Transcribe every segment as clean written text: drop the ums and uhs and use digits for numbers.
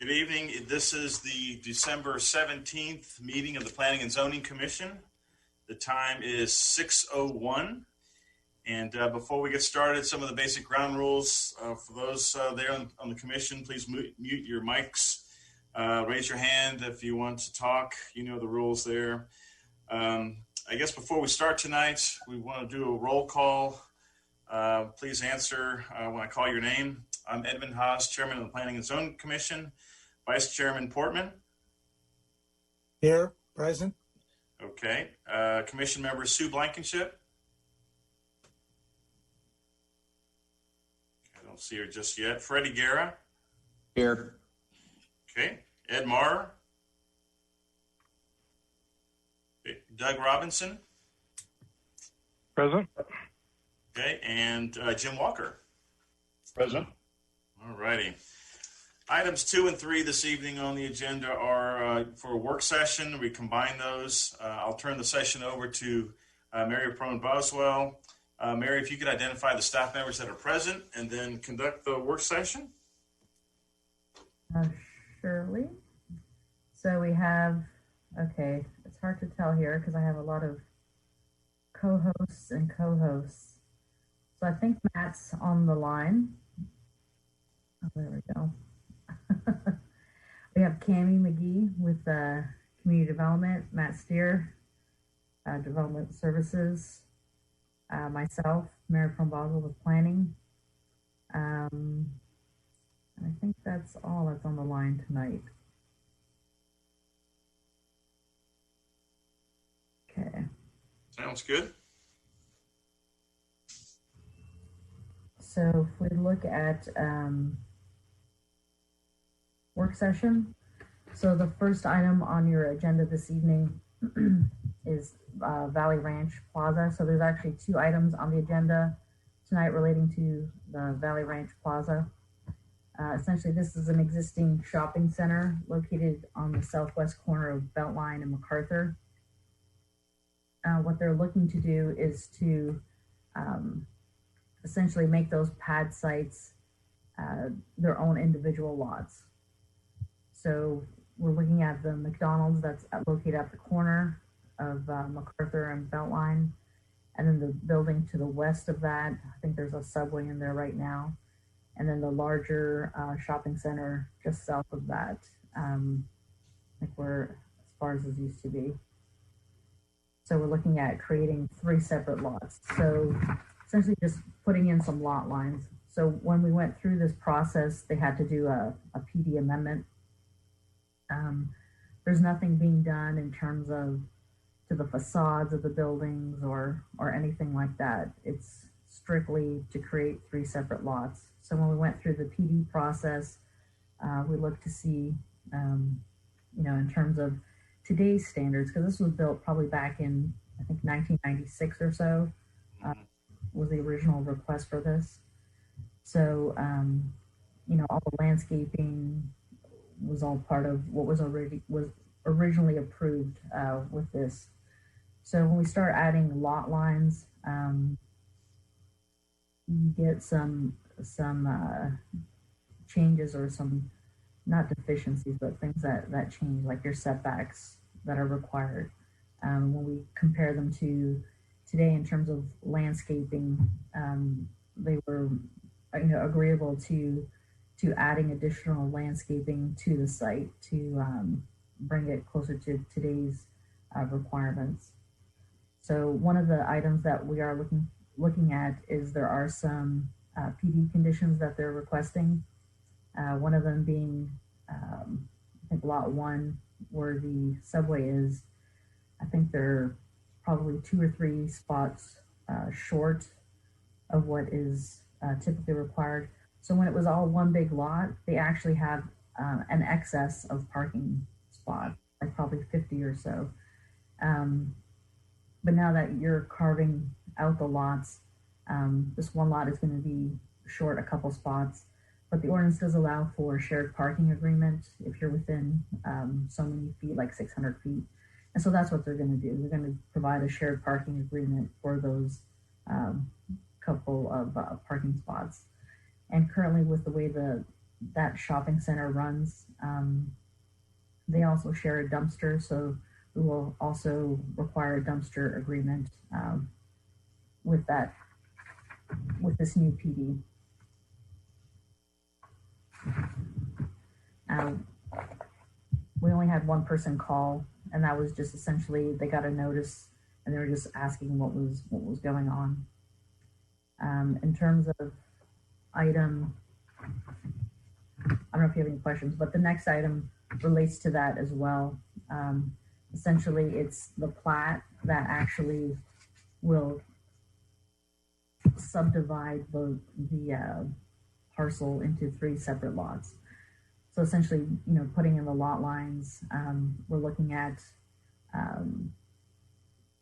Good evening. This is the December 17th meeting of the Planning and Zoning Commission. The time is 6:01. And before we get started, some of the basic ground rules for those there on the commission, please mute your mics. Raise your hand if you want to talk. You know the rules there. I guess before we start tonight, we want to do a roll call. Please answer when I call your name. I'm Edmund Haas, Chairman of the Planning and Zoning Commission. Vice Chairman Portman. Here, present. Okay. Commission member Sue Blankenship. I don't see her just yet. Freddie Guerra. Here. Okay. Ed Marr. Okay. Doug Robinson. Present. Okay. And Jim Walker. Present. All righty. Items 2 and 3 this evening on the agenda are for a work session. We combine those. I'll turn the session over to Mary Boswell. Mary, if you could identify the staff members that are present and then conduct the work session. Surely. So we have, okay, it's hard to tell here because I have a lot of co-hosts and co-hosts. So I think Matt's on the line. Oh, there we go. We have Cammie McGee with Community Development, Matt Steer, Development Services, myself, Mary Boswell with Planning. And I think that's all that's on the line tonight. Okay. Sounds good. So if we look at work session. So the first item on your agenda this evening is Valley Ranch Plaza. So there's actually 2 items on the agenda tonight relating to the Valley Ranch Plaza. Essentially, this is an existing shopping center located on the southwest corner of Beltline and MacArthur. What they're looking to do is to essentially make those pad sites their own individual lots. So we're looking at the McDonald's that's located at the corner of MacArthur and Beltline, and then the building to the west of that. I think there's a Subway in there right now, and then the larger shopping center just south of that, like where as far as it used to be. So we're looking at creating 3 separate lots. So essentially just putting in some lot lines. So when we went through this process, they had to do a PD amendment. There's nothing being done in terms of to the facades of the buildings or anything like that. It's strictly to create 3 separate lots. So when we went through the PD process, we looked to see, in terms of today's standards, because this was built probably back in, I think, 1996 or so, was the original request for this. So, all the landscaping was all part of what was originally approved with this. So when we start adding lot lines, you get some changes or some, not deficiencies, but things that change, like your setbacks that are required. When we compare them to today in terms of landscaping, they were agreeable to adding additional landscaping to the site to bring it closer to today's requirements. So one of the items that we are looking at is there are some PD conditions that they're requesting. One of them being, I think lot 1, where the Subway is, I think they're probably 2 or 3 spots short of what is typically required. So when it was all one big lot, they actually have an excess of parking spots, like probably 50 or so. But now that you're carving out the lots, this one lot is going to be short a couple spots, but the ordinance does allow for shared parking agreement if you're within so many feet, like 600 feet. And so that's what they're going to do. They're going to provide a shared parking agreement for those couple of parking spots. And currently, with the way the that shopping center runs. They also share a dumpster, so we will also require a dumpster agreement with this new PD. We only had one person call, and that was just essentially they got a notice and they were just asking what was going on. In terms of item, I don't know if you have any questions, but the next item relates to that as well. Essentially, it's the plat that actually will subdivide the parcel into 3 separate lots. So essentially, putting in the lot lines, we're looking at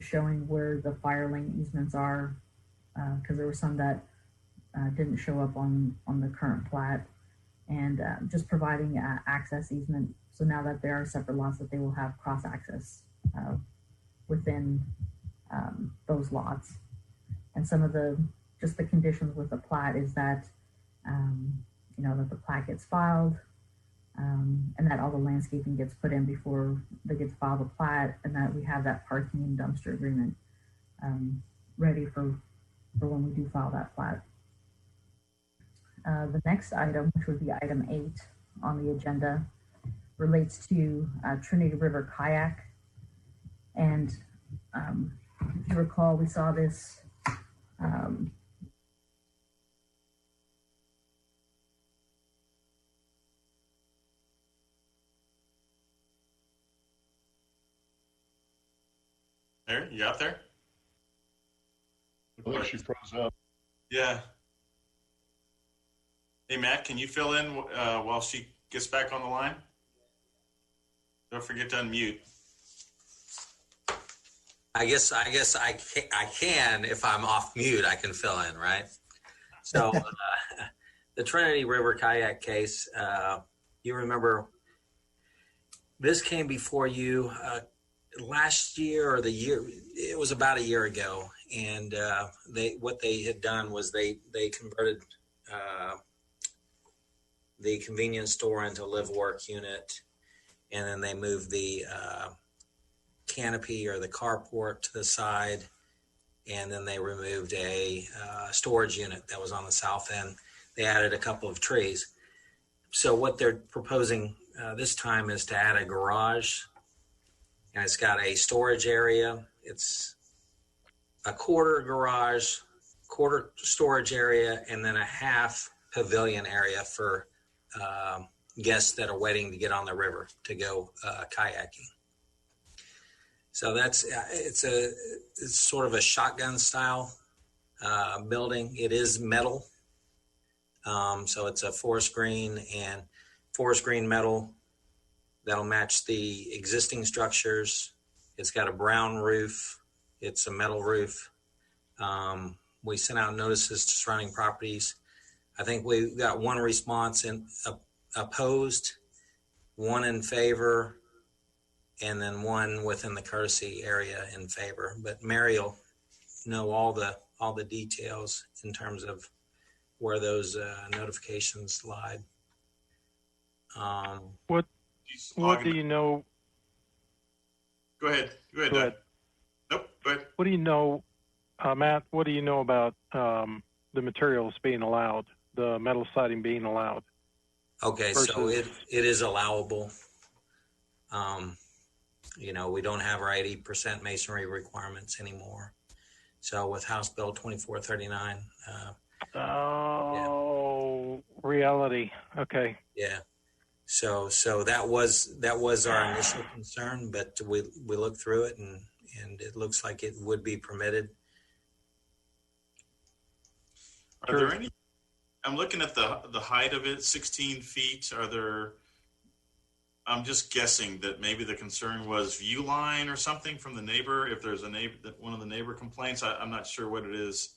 showing where the fire lane easements are, because there were some that didn't show up on the current plat, and just providing access easement. So now that there are separate lots, that they will have cross access within those lots. And some of the conditions with the plat is that that the plat gets filed, and that all the landscaping gets put in before they get to file the plat, and that we have that parking and dumpster agreement ready for when we do file that plat. The next item, which would be item 8 on the agenda, relates to Trinity River Kayak. And if you recall, we saw this There, you out there? I think she froze up. Yeah. Hey, Matt, can you fill in while she gets back on the line? Don't forget to unmute. I guess I can if I'm off mute, I can fill in, right? So the Trinity River kayak case, you remember this came before you last year or the year, it was about a year ago. And what they had done was they converted the convenience store into a live work unit, and then they moved the canopy or the carport to the side, and then they removed a storage unit that was on the south end. They added a couple of trees. So what they're proposing this time is to add a garage, and it's got a storage area. It's a quarter garage, quarter storage area, and then a half pavilion area for guests that are waiting to get on the river to go kayaking. So it's sort of a shotgun style building. It is metal, so it's a forest green metal that'll match the existing structures. It's got a brown roof. It's a metal roof. We sent out notices to surrounding properties. I think we got one response opposed, one in favor, and then one within the courtesy area in favor. But Mary will know all the details in terms of where those notifications lied. What do you know? Go ahead. Doug. Nope, go ahead. What do you know, Matt? What do you know about the materials being allowed, the metal siding being allowed? Okay, so it is allowable. We don't have our 80% masonry requirements anymore. So with House Bill 2439. Reality. Okay. Yeah. So that was our initial concern, but we looked through it and it looks like it would be permitted. Are there any? I'm looking at the height of it, 16 feet. I'm just guessing that maybe the concern was view line or something from the neighbor. If there's one of the neighbor complaints, I'm not sure what it is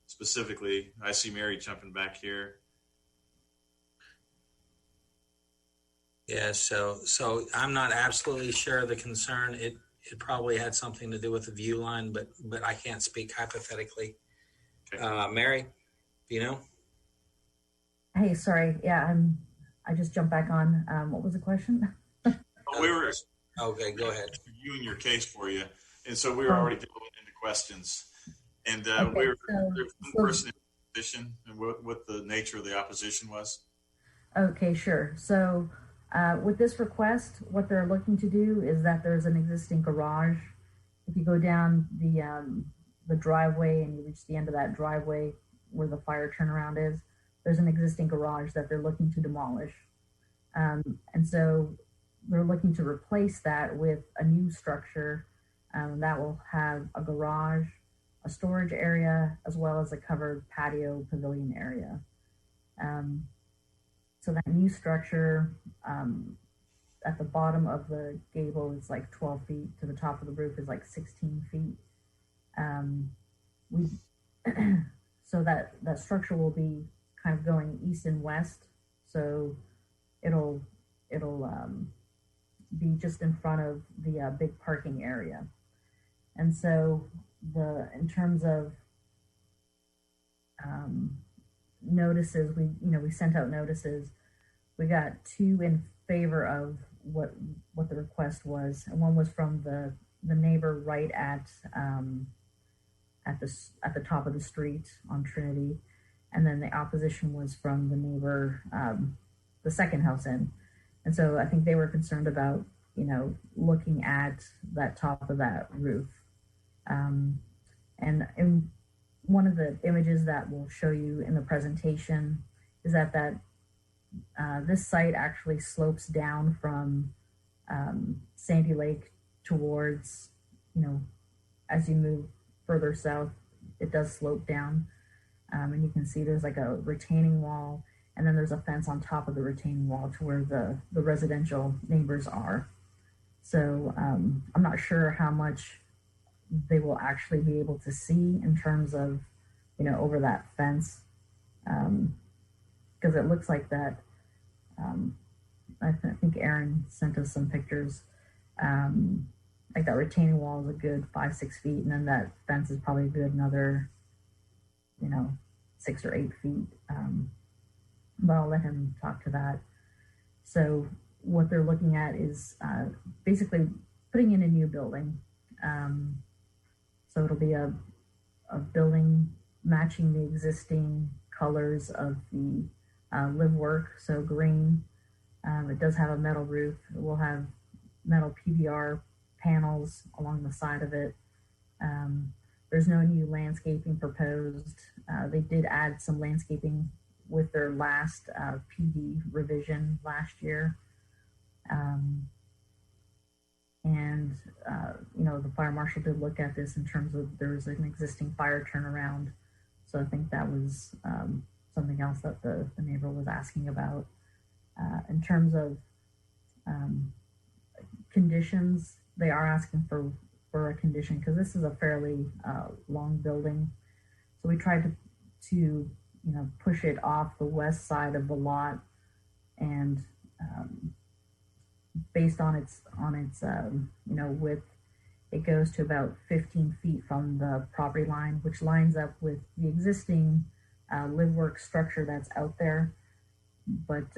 specifically. I see Mary jumping back here. Yeah, so I'm not absolutely sure of the concern. It probably had something to do with the view line, but I can't speak hypothetically. Okay. Mary, do you know? Hey, sorry. Yeah, I just jumped back on. What was the question? We were Okay, go ahead. reviewing your case for you, and so we were already delving into questions. And Okay, we were so- there's one person in opposition, and what the nature of the opposition was. Okay, sure. So with this request, what they're looking to do is that there's an existing garage. If you go down the driveway and you reach the end of that driveway where the fire turnaround is, there's an existing garage that they're looking to demolish. And so they're looking to replace that with a new structure that will have a garage, a storage area, as well as a covered patio pavilion area. So that new structure at the bottom of the gable is like 12 feet. To the top of the roof is like 16 feet. So that structure will be kind of going east and west. So it'll be just in front of the big parking area. And so in terms of notices, we sent out notices. We got 2 in favor of what the request was, and one was from the neighbor right at the top of the street on Trinity, and then the opposition was from the neighbor the second house in. And so I think they were concerned about looking at that top of that roof. And in one of the images that we'll show you in the presentation is that this site actually slopes down from Sandy Lake towards, as you move further south, it does slope down. And you can see there's like a retaining wall, and then there's a fence on top of the retaining wall to where the residential neighbors are. So I'm not sure how much they will actually be able to see in terms of, over that fence. Because it looks like that, I think Aaron sent us some pictures. Like that retaining wall is a good 5-6 feet, and then that fence is probably a good another, 6 or 8 feet. But I'll let him talk to that. So what they're looking at is basically putting in a new building. So it'll be a building matching the existing colors of the live work, so green. It does have a metal roof. It will have metal PVR panels along the side of it. There's no new landscaping proposed. They did add some landscaping with their last PD revision last year. And the fire marshal did look at this in terms of there's an existing fire turnaround. So I think that was something else that the neighbor was asking about. In terms of conditions, they are asking for a condition because this is a fairly long building. So we tried to push it off the west side of the lot, and based on its width, it goes to about 15 feet from the property line, which lines up with the existing live work structure that's out there, but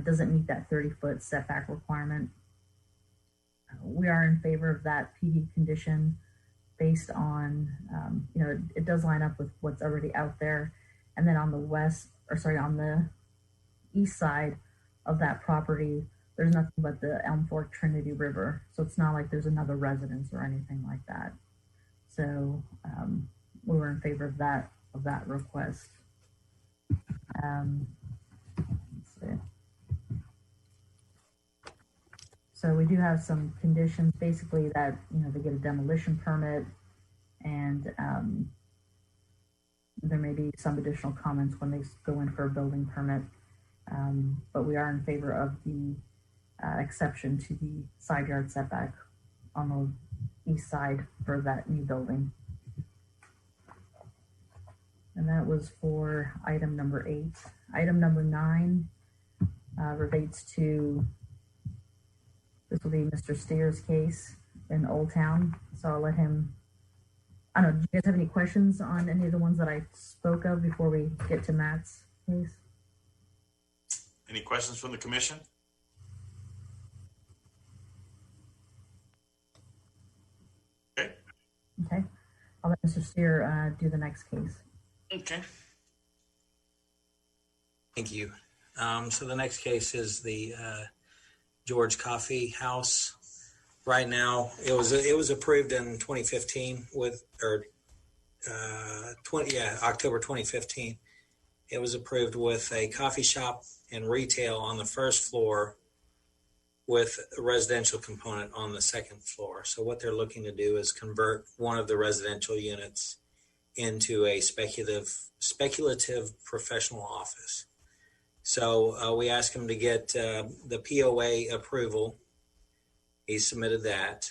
doesn't meet that 30-foot setback requirement. We are in favor of that PD condition based on it does line up with what's already out there. And then on the east side of that property, there's nothing but the Elm Fork Trinity River. So it's not like there's another residence or anything like that. So we were in favor of that request. Let's see. So we do have some conditions, basically that they get a demolition permit, and there may be some additional comments when they go in for a building permit. But we are in favor of the exception to the side yard setback on the east side for that new building. And that was for item number 8. Item number 9 relates to, this will be Mr. Steer's case in Old Town. So I'll let him, I don't know, do you guys have any questions on any of the ones that I spoke of before we get to Matt's case? Any questions from the commission? Okay. Okay. I'll let Mr. Steer do the next case. Okay. Thank you. So the next case is the George Coffee House. Right now, it was approved in 2015 October 2015. It was approved with a coffee shop and retail on the first floor with a residential component on the second floor. So what they're looking to do is convert one of the residential units into a speculative professional office. So we asked him to get the POA approval. He submitted that.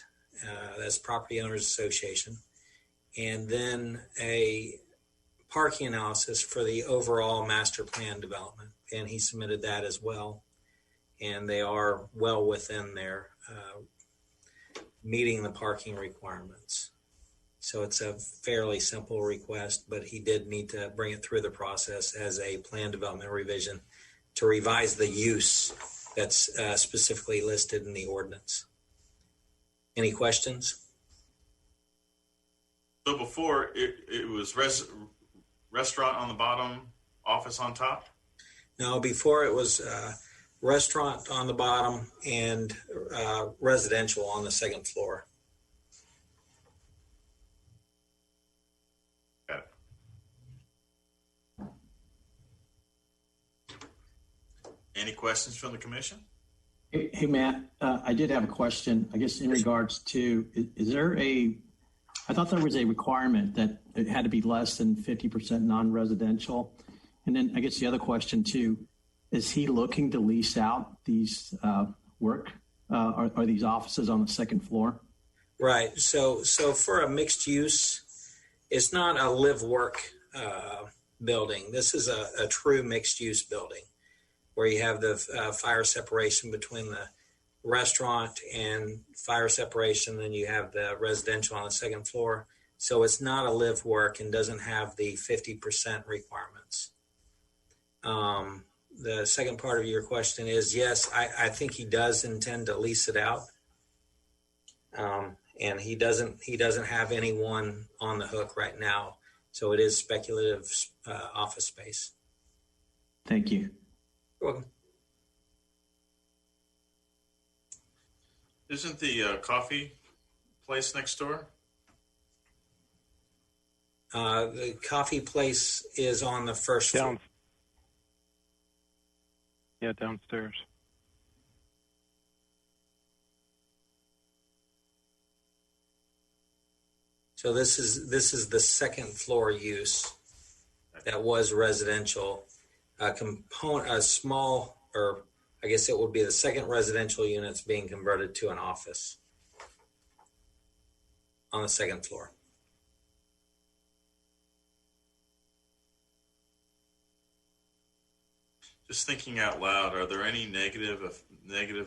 That's Property Owners Association. And then a parking analysis for the overall master plan development. And he submitted that as well. And they are well within their meeting the parking requirements. So it's a fairly simple request, but he did need to bring it through the process as a plan development revision to revise the use that's specifically listed in the ordinance. Any questions? So before it was restaurant on the bottom, office on top? No, before it was restaurant on the bottom and residential on the second floor. Got it. Any questions from the commission? Hey Matt, I did have a question, I guess in regards to, is there I thought there was a requirement that it had to be less than 50% non-residential. And then I guess the other question too, is he looking to lease out these are these offices on the second floor? Right. So for a mixed use, it's not a live work building. This is a true mixed use building where you have the fire separation between the restaurant and fire separation. Then you have the residential on the second floor. So it's not a live work and doesn't have the 50% requirements. The second part of your question is, yes, I think he does intend to lease it out. And he doesn't have anyone on the hook right now. So it is speculative office space. Thank you. You're welcome. Isn't the coffee place next door? The coffee place is on the first floor. Downstairs. So this is the second floor use that was residential. A small, or I guess it would be the second residential units being converted to an office on the second floor. Just thinking out loud, are there any negative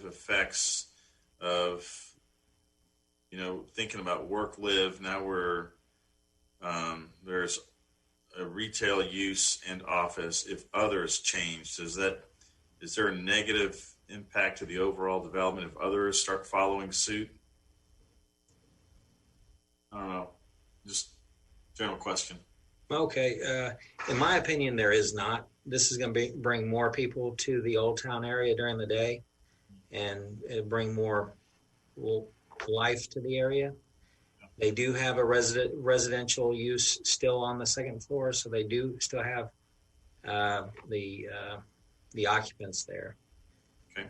effects of, thinking about work live? Now there's a retail use and office. If others change, is there a negative impact to the overall development if others start following suit? I don't know. Just general question. Okay. In my opinion, there is not. This is going to bring more people to the Old Town area during the day and bring more life to the area. They do have a residential use still on the second floor, so they do still have the occupants there. Okay.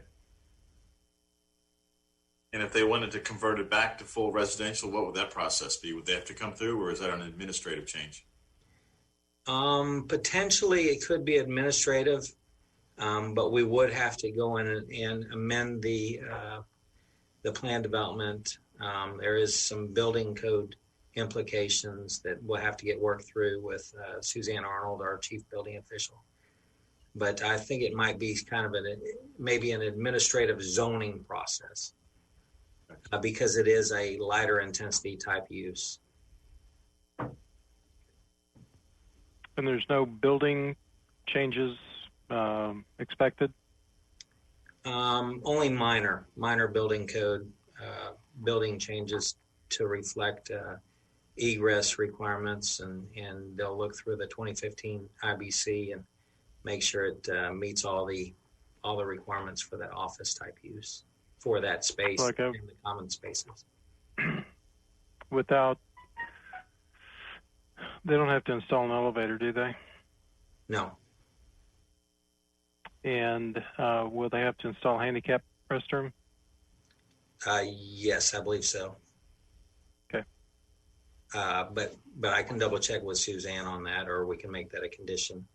And if they wanted to convert it back to full residential, what would that process be? Would they have to come through, or is that an administrative change? Potentially it could be administrative, but we would have to go in and amend the plan development. There is some building code implications that we'll have to get worked through with Suzanne Arnold, our chief building official. But I think it might be kind of maybe an administrative zoning process because it is a lighter intensity type use. And there's no building changes expected? Only minor building code, building changes to reflect egress requirements, and they'll look through the 2015 IBC and make sure it meets all the requirements for that office type use for that space Like in the common spaces. They don't have to install an elevator, do they? No. And will they have to install handicap restroom? Yes, I believe so. Okay. But I can double check with Suzanne on that, or we can make that a condition.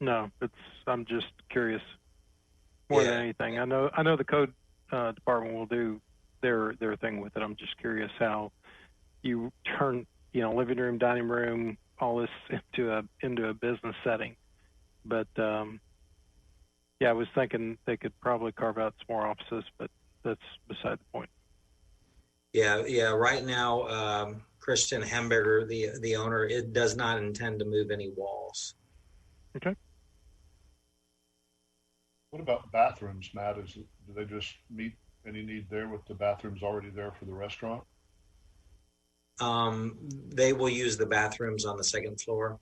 No, I'm just curious more than anything. I know the code department will do their thing with it. I'm just curious how you turn, living room, dining room, all this into a business setting. But I was thinking they could probably carve out some more offices, but that's beside the point. Yeah. Right now, Christian Hamburger, the owner, it does not intend to move any walls. Okay. What about bathrooms, Matt? Do they just meet any need there with the bathrooms already there for the restaurant? They will use the bathrooms on the second floor.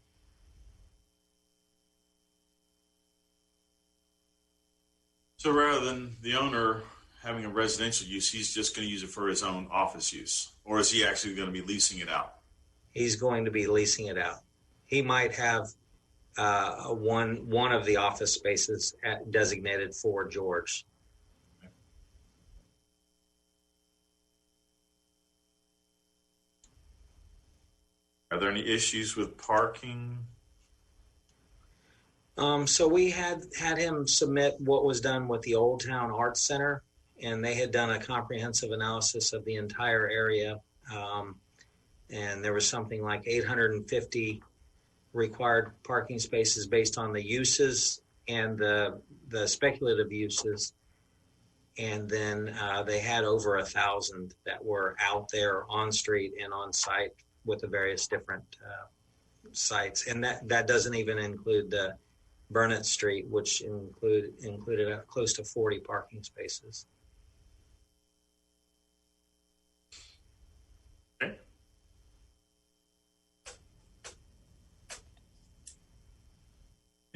So rather than the owner having a residential use, he's just going to use it for his own office use? Or is he actually going to be leasing it out? He's going to be leasing it out. He might have one of the office spaces designated for George. Are there any issues with parking? So we had him submit what was done with the Old Town Arts Center, and they had done a comprehensive analysis of the entire area. And there was something like 850 required parking spaces based on the uses and the speculative uses. And then they had over 1,000 that were out there on street and on site with the various different sites. And that doesn't even include the Burnett Street, which included close to 40 parking spaces. Okay.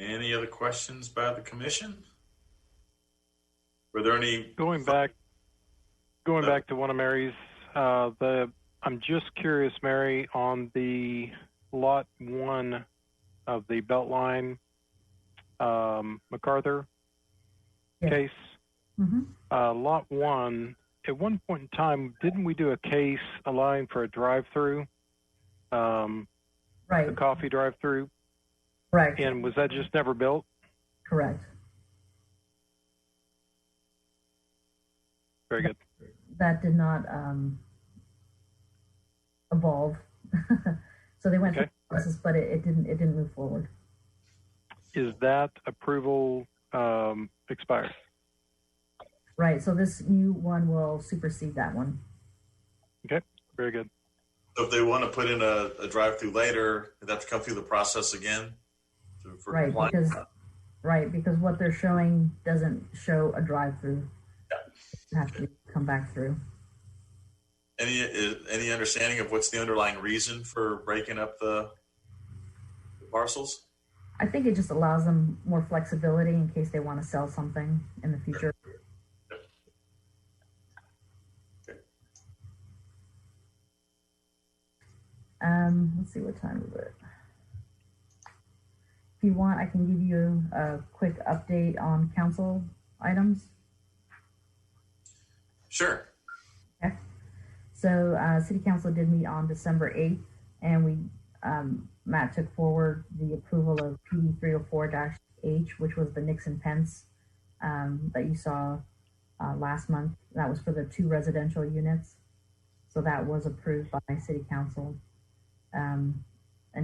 Any other questions by the commission? Were there any? Going back to one of Mary's, I'm just curious, Mary, on the lot 1 of the Beltline MacArthur case. Mm-hmm. Lot 1, at one point in time, didn't we do a case allowing for a drive-through? Right. A coffee drive-through? Correct. And was that just never built? Correct. Very good. That did not evolve. So they went through the process, but it didn't move forward. Is that approval expired? Right. So this new one will supersede that one. Okay. Very good. So if they want to put in a drive-through later, they have to come through the process again? Right, because what they're showing doesn't show a drive-through. Yeah. Have to come back through. Any understanding of what's the underlying reason for breaking up the parcels? I think it just allows them more flexibility in case they want to sell something in the future. Okay. Let's see, what time is it? If you want, I can give you a quick update on council items. Sure. Okay. So City Council did meet on December 8th, and Matt took forward the approval of PD 304-H, which was the Nixon Pence that you saw last month. That was for the 2 residential units. So that was approved by City Council. And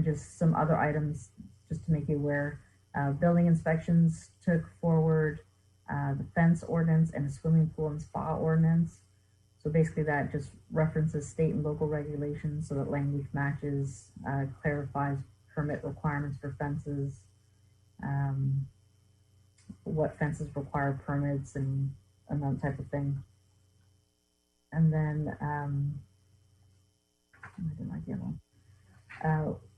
just some other items, just to make you aware, building inspections took forward the fence ordinance and the swimming pool and spa ordinance. So basically that just references state and local regulations so that language matches, clarifies permit requirements for fences. what fences require permits and that type of thing. And then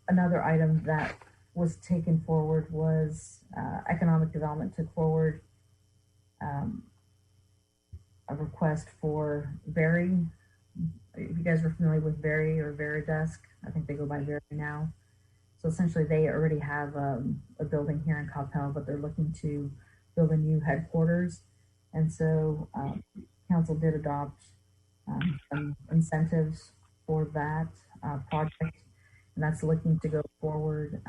another item that was taken forward was economic development took forward a request for Very. If you guys are familiar with Very or Veridesk, I think they go by Very now. So essentially, they already have a building here in Coppell, but they're looking to build a new headquarters. And so council did adopt some incentives for that project. And that's looking to go forward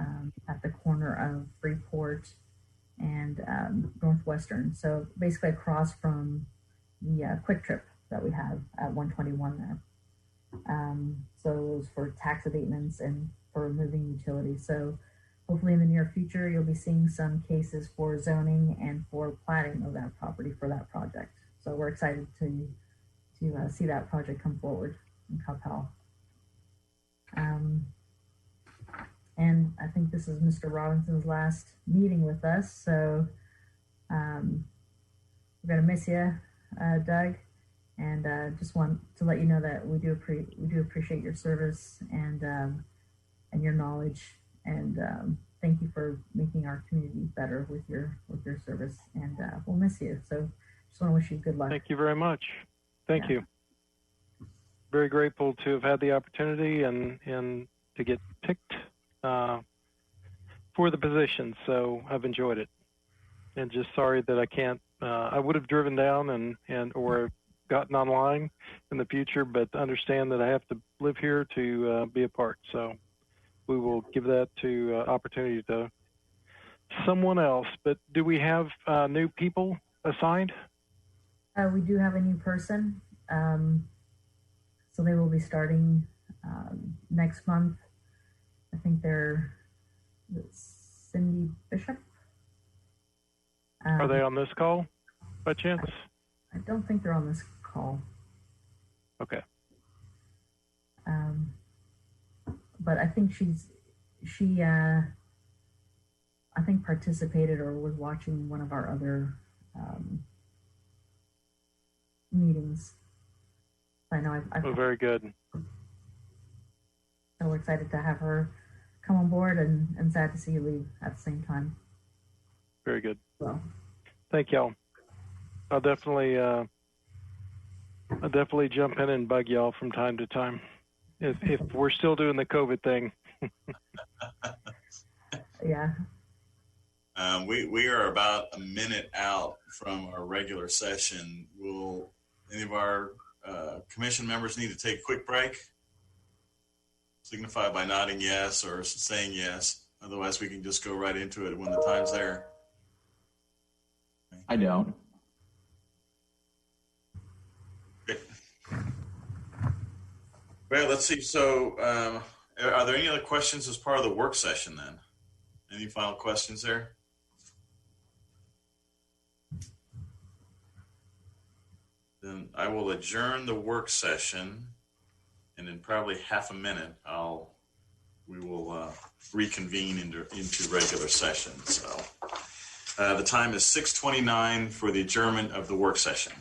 at the corner of Freeport and Northwestern. So basically across from the Quick Trip that we have at 121 there. So it was for tax abatements and for moving utilities. So hopefully in the near future, you'll be seeing some cases for zoning and for platting of that property for that project. So we're excited to see that project come forward in Coppell. And I think this is Mr. Robinson's last meeting with us. So we're gonna miss you, Doug. And just want to let you know that we do appreciate your service and your knowledge, and thank you for making our community better with your service. And we'll miss you. So just want to wish you good luck. Thank you very much. Thank you. Very grateful to have had the opportunity and to get picked for the position. So I've enjoyed it, and just sorry that I can't. I would have driven down and or gotten online in the future, but understand that I have to live here to be a part. So we will give that to opportunity to someone else. But do we have new people assigned? We do have a new person. So they will be starting next month. I think they're Cindy Bishop. Are they on this call by chance? I don't think they're on this call. Okay. But I think she I think participated or was watching one of our other meetings. I know Oh, very good. So we're excited to have her come on board and sad to see you leave at the same time. Very good. Well, thank y'all. I'll definitely jump in and bug y'all from time to time if we're still doing the COVID thing. Yeah. We are about a minute out from our regular session. Will any of our commission members need to take a quick break? Signify by nodding yes or saying yes. Otherwise, we can just go right into it when the time's there. I don't. Okay. Well, let's see. So are there any other questions as part of the work session then? Any final questions there? Then I will adjourn the work session, and in probably half a minute, we will reconvene into regular session. So the time is 6:29 for the adjournment of the work session.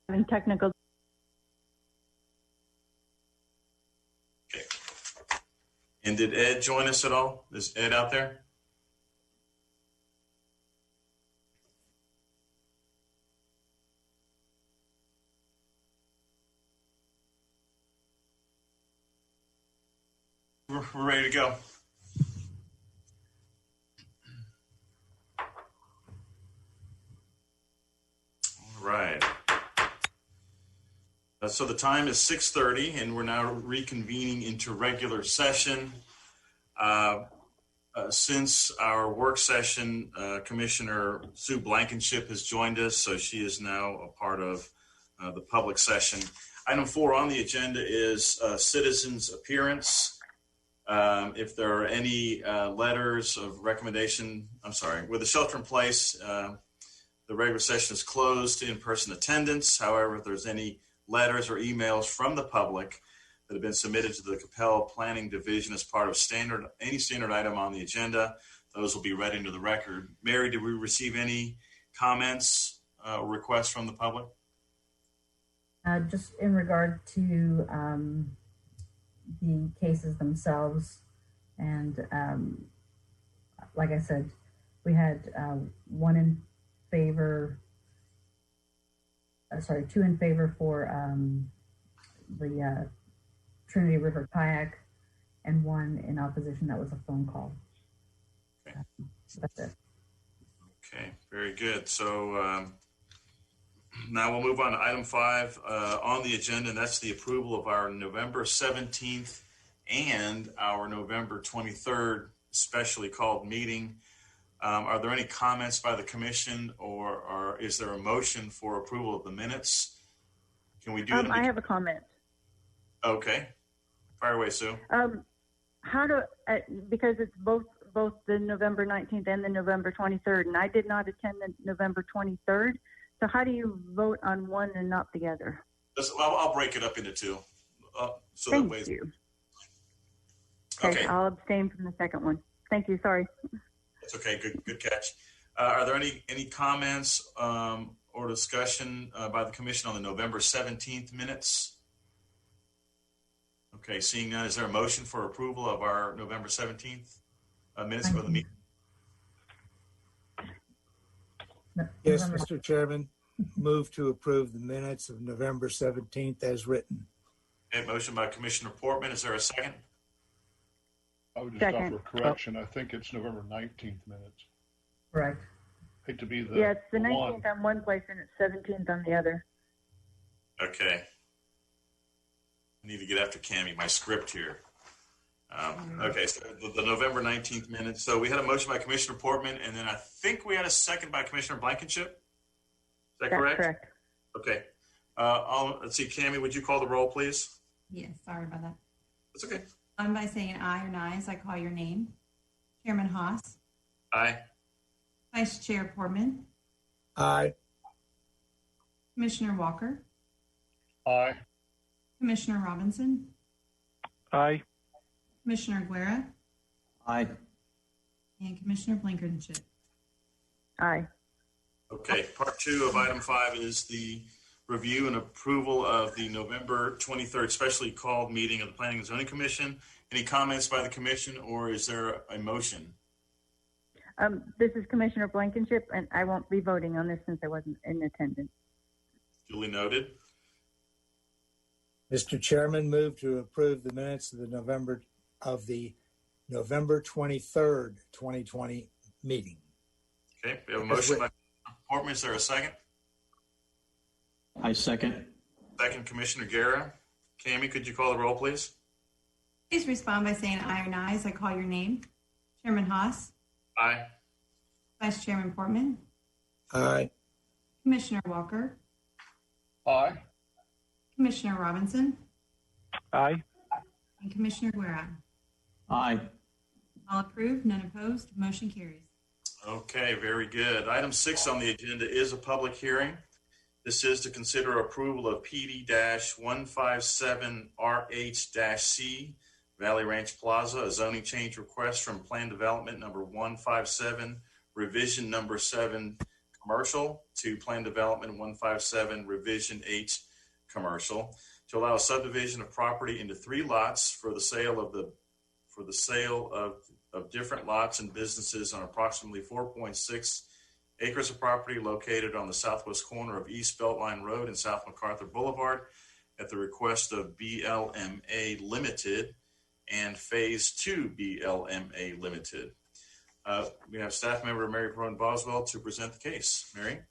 Having technical. Okay. And did Ed join us at all? Is Ed out there? We're ready to go. All right. So the time is 6:30, and we're now reconvening into regular session. Since our work session, Commissioner Sue Blankenship has joined us, so she is now a part of the public session. Item 4 on the agenda is citizens' appearance. If there are any letters of recommendation, with the shelter in place, The regular session is closed to in-person attendance. However, if there's any letters or emails from the public that have been submitted to the Coppell Planning Division as part of any standard item on the agenda, those will be read into the record. Mary, did we receive any comments or requests from the public? Just in regard to the cases themselves, and like I said, we had one in favor, two in favor for the Trinity River kayak, and one in opposition. That was a phone call. Okay. So that's it. Okay, very good. So now we'll move on to item 5 on the agenda, and that's the approval of our November 17th and our November 23rd specially called meeting. Are there any comments by the commission, or is there a motion for approval of the minutes? Can we do it? I have a comment. Okay. Fire away, Sue. Because it's both the November 19th and the November 23rd, and I did not attend the November 23rd. So how do you vote on one and not the other? I'll break it up into two. Thank you. Okay, I'll abstain from the second one. Thank you. Sorry. That's okay. Good catch. Are there any comments or discussion by the commission on the November 17th minutes? Okay, seeing none, is there a motion for approval of our November 17th minutes for the meeting? Yes, Mr. Chairman, move to approve the minutes of November 17th as written. Okay, motion by Commissioner Portman. Is there a second? I would just offer a correction. I think it's November 19th minutes. Correct. Hate to be the it's the 19th on one place and it's 17th on the other. Okay. I need to get after Cammie, my script here. Okay, so the November 19th minutes. So we had a motion by Commissioner Portman, and then I think we had a second by Commissioner Blankenship. Is that correct? That's correct. Okay. Let's see, Cammie, would you call the roll, please? Yes, sorry about that. That's okay. By saying aye or nays, I call your name. Chairman Haas. Aye. Vice Chair Portman. Aye. Commissioner Walker. Aye. Commissioner Robinson. Aye. Commissioner Guerra. Aye. And Commissioner Blankenship. Aye. Okay, part 2 of item 5 is the review and approval of the November 23rd specially called meeting of the Planning and Zoning Commission. Any comments by the commission, or is there a motion? This is Commissioner Blankenship, and I won't be voting on this since I wasn't in attendance. Duly noted. Mr. Chairman, move to approve the minutes of the November 23rd, 2020 meeting. Okay, we have a motion by Portman. Is there a second? I second. Second, Commissioner Guerra. Cammie, could you call the roll, please? Please respond by saying aye or nays. I call your name. Chairman Haas. Aye. Vice Chairman Portman. Aye. Commissioner Walker. Aye. Commissioner Robinson. Aye. And Commissioner Guerra. Aye. All approved, none opposed. Motion carries. Okay, very good. Item 6 on the agenda is a public hearing. This is to consider approval of PD-157RH-C, Valley Ranch Plaza, a zoning change request from Plan Development number 157, revision number 7, commercial, to Plan Development 157, revision 8, commercial, to allow a subdivision of property into 3 lots for the sale of different lots and businesses on approximately 4.6 acres of property located on the southwest corner of East Beltline Road and South MacArthur Boulevard at the request of BLMA Limited and Phase 2 BLMA Limited. We have staff member Mary Perone Boswell to present the case. Mary?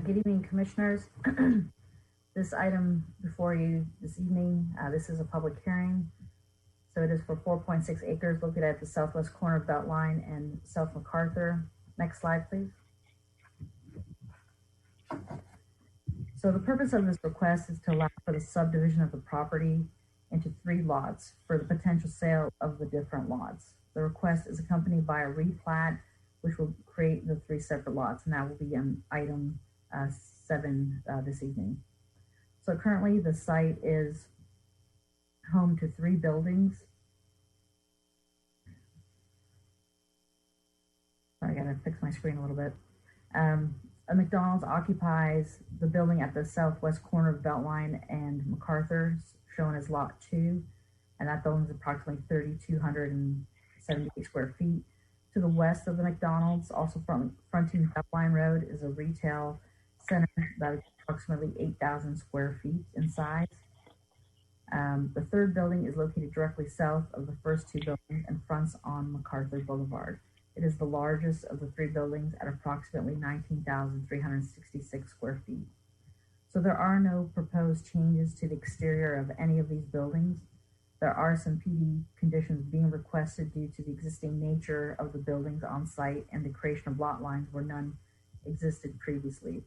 Good evening, commissioners. This item before you this evening, this is a public hearing. So it is for 4.6 acres located at the southwest corner of Beltline and South MacArthur. Next slide, please. So the purpose of this request is to allow for the subdivision of the property into 3 lots for the potential sale of the different lots. The request is accompanied by a replat which will create the 3 separate lots, and that will be on item 7 this evening. So currently the site is home to 3 buildings. Sorry, I gotta fix my screen a little bit. A McDonald's occupies the building at the southwest corner of Beltline and MacArthur's, shown as Lot 2, and that building is approximately 3,278 square feet. To the west of the McDonald's, also fronting Beltline Road, is a retail center that is approximately 8,000 square feet in size. The third building is located directly south of the first 2 buildings and fronts on MacArthur Boulevard. It is the largest of the 3 buildings at approximately 19,366 square feet. So there are no proposed changes to the exterior of any of these buildings. There are some PD conditions being requested due to the existing nature of the buildings on site and the creation of lot lines where none existed previously.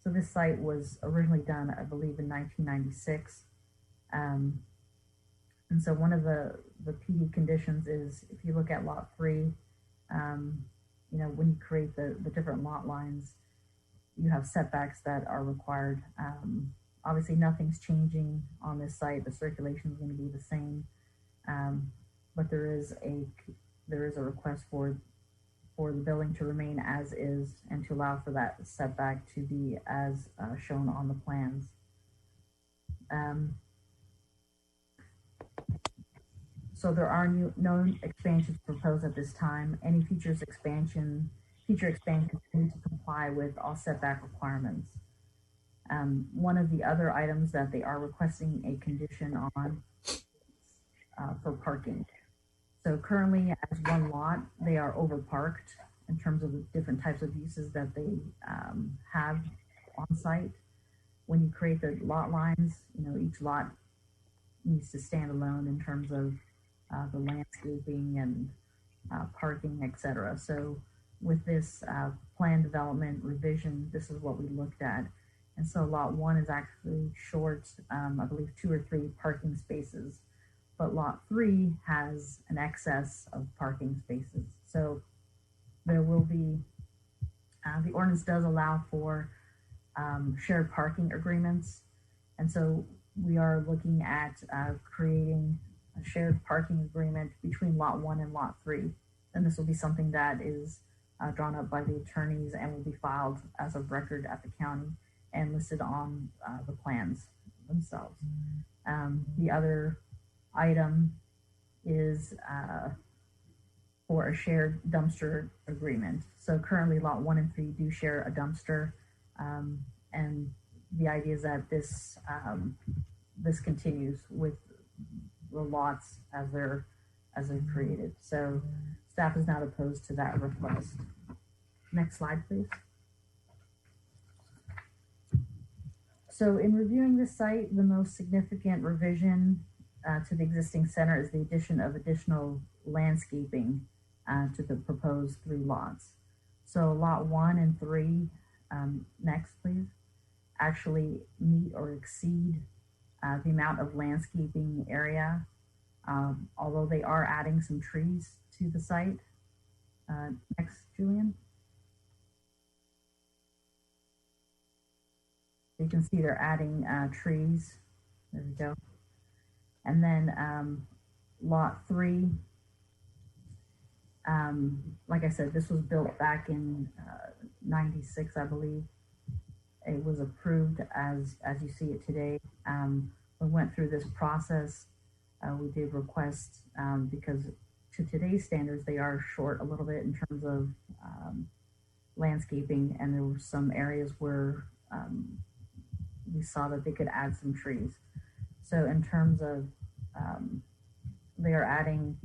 So this site was originally done, I believe, in 1996. And so one of the PD conditions is, if you look at lot 3, you know, when you create the different lot lines, you have setbacks that are required. Obviously nothing's changing on this site. The circulation is going to be the same. But there is a request for the building to remain as is and to allow for that setback to be as shown on the plans. So there are no expansions proposed at this time. Any future expansion need to comply with all setback requirements. One of the other items that they are requesting a condition on for parking. So currently, as one lot, they are overparked in terms of the different types of uses that they have on site. When you create the lot lines, you know, each lot needs to stand alone in terms of the landscaping and parking, etc. So with this plan development revision, this is what we looked at. And so lot 1 is actually short, I believe 2 or 3 parking spaces, but lot 3 has an excess of parking spaces. So there will be, the ordinance does allow for shared parking agreements. And so we are looking at creating a shared parking agreement between lot 1 and lot 3. And this will be something that is drawn up by the attorneys and will be filed as a record at the county and listed on the plans themselves. The other item is for a shared dumpster agreement. So currently lot 1 and 3 do share a dumpster, and the idea is that this this continues with the lots as they're created. So staff is not opposed to that request. Next slide, please. So in reviewing this site, the most significant revision to the existing center is the addition of additional landscaping to the proposed 3 lots. So lot 1 and 3, next please, actually meet or exceed the amount of landscaping area, although they are adding some trees to the site. Next, Julian. You can see they're adding trees. There we go. And then lot 3, like I said, this was built back in 96, I believe. It was approved as you see it today. We went through this process. We did request, because to today's standards, they are short a little bit in terms of landscaping, and there were some areas where we saw that they could add some trees. So in terms of, they are adding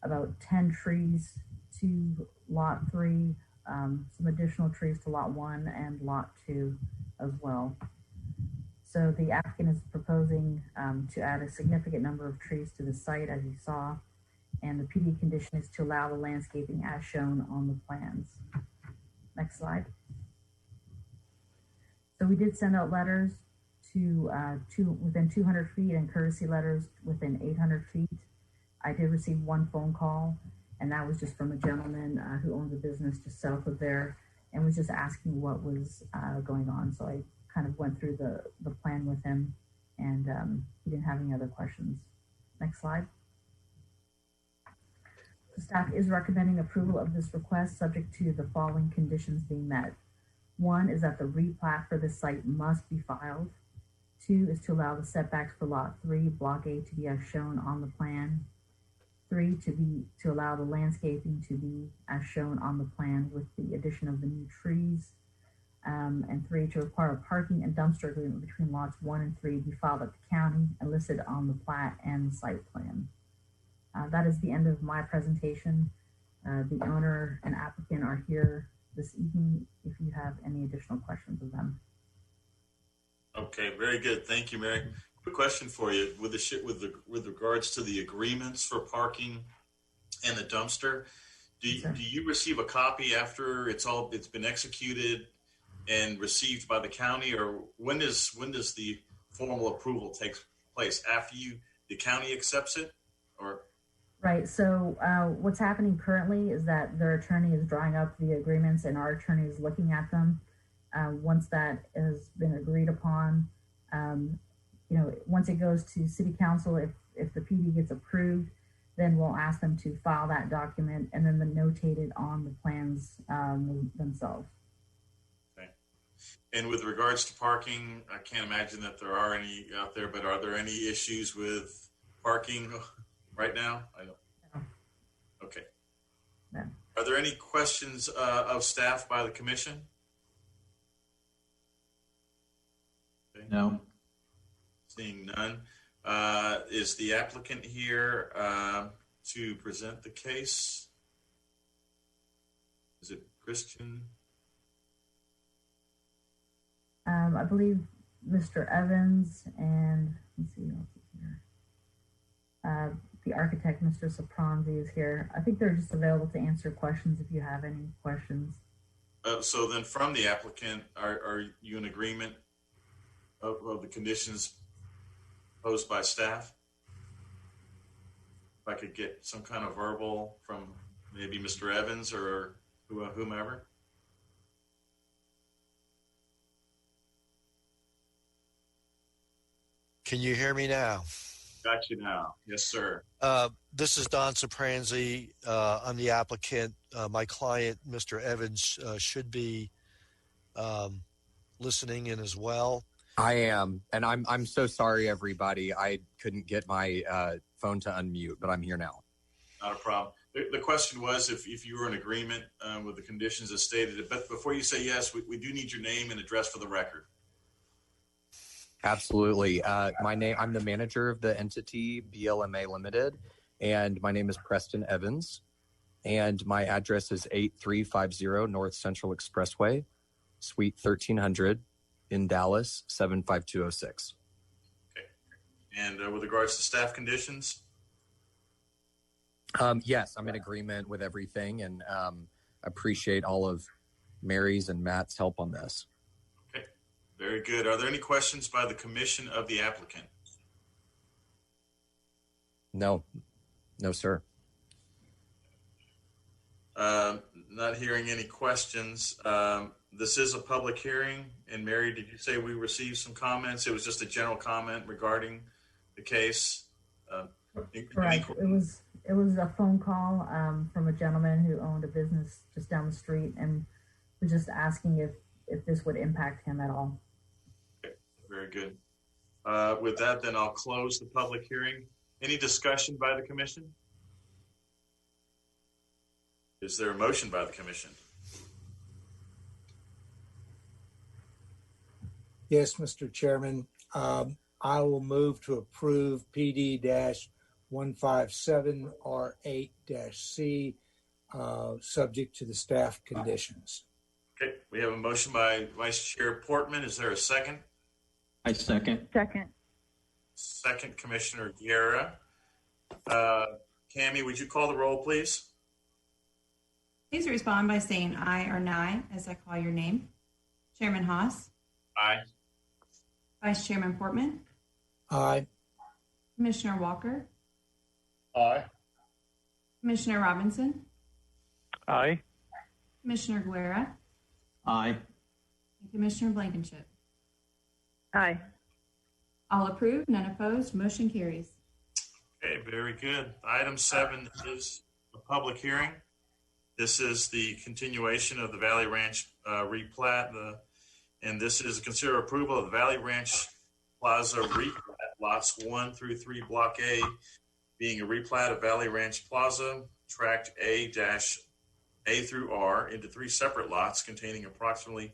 about 10 trees to lot 3, some additional trees to lot 1 and lot 2 as well. So the applicant is proposing to add a significant number of trees to the site, as you saw, and the PD condition is to allow the landscaping as shown on the plans. Next slide. So we did send out letters to within 200 feet and courtesy letters within 800 feet. I did receive 1 phone call, And that was just from a gentleman who owns a business just south of there and was just asking what was going on. So I kind of went through the plan with him, and he didn't have any other questions. Next slide. The staff is recommending approval of this request subject to the following conditions being met. One is that the replat for this site must be filed. Two is to allow the setbacks for lot 3, block A, to be as shown on the plan. 3, to allow the landscaping to be as shown on the plan with the addition of the new trees. And 3, to require a parking and dumpster agreement between lots 1 and 3 be filed at the county and listed on the plat and the site plan. That is the end of my presentation. The owner and applicant are here this evening if you have any additional questions of them. Okay, very good. Thank you, Mary. Quick question for you with regards to the agreements for parking and the dumpster. Do you receive a copy after it's been executed and received by the county, or when does the formal approval take place? After the county accepts it, or? Right. So what's happening currently is that their attorney is drawing up the agreements, and our attorney is looking at them. Once that has been agreed upon, once it goes to City Council, if the PD gets approved, then we'll ask them to file that document and then notate it on the plans themselves. Okay. And with regards to parking, I can't imagine that there are any out there, but are there any issues with parking right now? I don't. No. Okay. No. Are there any questions of staff by the commission? Okay. No. Seeing none. Is the applicant here to present the case? Is it Christian? I believe Mr. Evans and let's see here. The architect, Mr. Sopranzi, is here. I think they're just available to answer questions if you have any questions. So then from the applicant, are you in agreement of the conditions posed by staff? If I could get some kind of verbal from maybe Mr. Evans or whomever. Can you hear me now? Got you now. Yes, sir. This is Don Sopranzi. I'm the applicant. My client, Mr. Evans, should be listening in as well. I am, and I'm so sorry, everybody. I couldn't get my phone to unmute, but I'm here now. Not a problem. The question was if you were in agreement with the conditions as stated. But before you say yes, we do need your name and address for the record. Absolutely. I'm the manager of the entity BLMA Limited, and my name is Preston Evans, and my address is 8350 North Central Expressway, Suite 1300 in Dallas, 75206. Okay. And with regards to staff conditions? Yes, I'm in agreement with everything, and appreciate all of Mary's and Matt's help on this. Okay, very good. Are there any questions by the commission of the applicant? No, sir. Not hearing any questions. This is a public hearing. And Mary, did you say we received some comments? It was just a general comment regarding the case. Correct. It was a phone call from a gentleman who owned a business just down the street and was just asking if this would impact him at all. Okay, very good. With that, then I'll close the public hearing. Any discussion by the commission? Is there a motion by the commission? Yes, Mr. Chairman. I will move to approve PD-157R8-C, subject to the staff conditions. Okay, we have a motion by Vice Chair Portman. Is there a second? I second. Second, Commissioner Guerra. Cammie, would you call the roll, please? Please respond by saying aye or nay as I call your name. Chairman Haas. Aye. Vice Chairman Portman. Aye. Commissioner Walker. Aye. Commissioner Robinson, Aye. Commissioner Guerra, Aye. and Commissioner Blankenship. Aye. All approved, none opposed, motion carries. Okay, very good. Item 7 is a public hearing. This is the continuation of the Valley Ranch replat, and this is consider approval of the Valley Ranch Plaza replat, lots 1 through 3, Block A, being a replat of Valley Ranch Plaza, tract A through R, into 3 separate lots containing approximately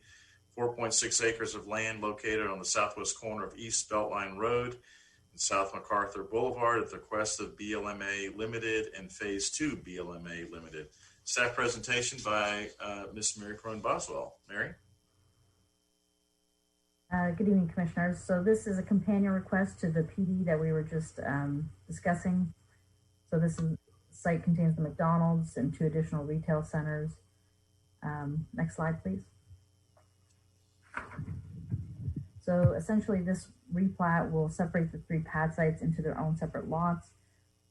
4.6 acres of land located on the southwest corner of East Beltline Road and South MacArthur Boulevard at the request of BLMA Limited and Phase 2 BLMA Limited. Staff presentation by Ms. Mary Crone Boswell. Mary? Good evening, Commissioners. So this is a companion request to the PD that we were just discussing. So this site contains the McDonald's and 2 additional retail centers. Next slide, please. So essentially this replat will separate the 3 pad sites into their own separate lots.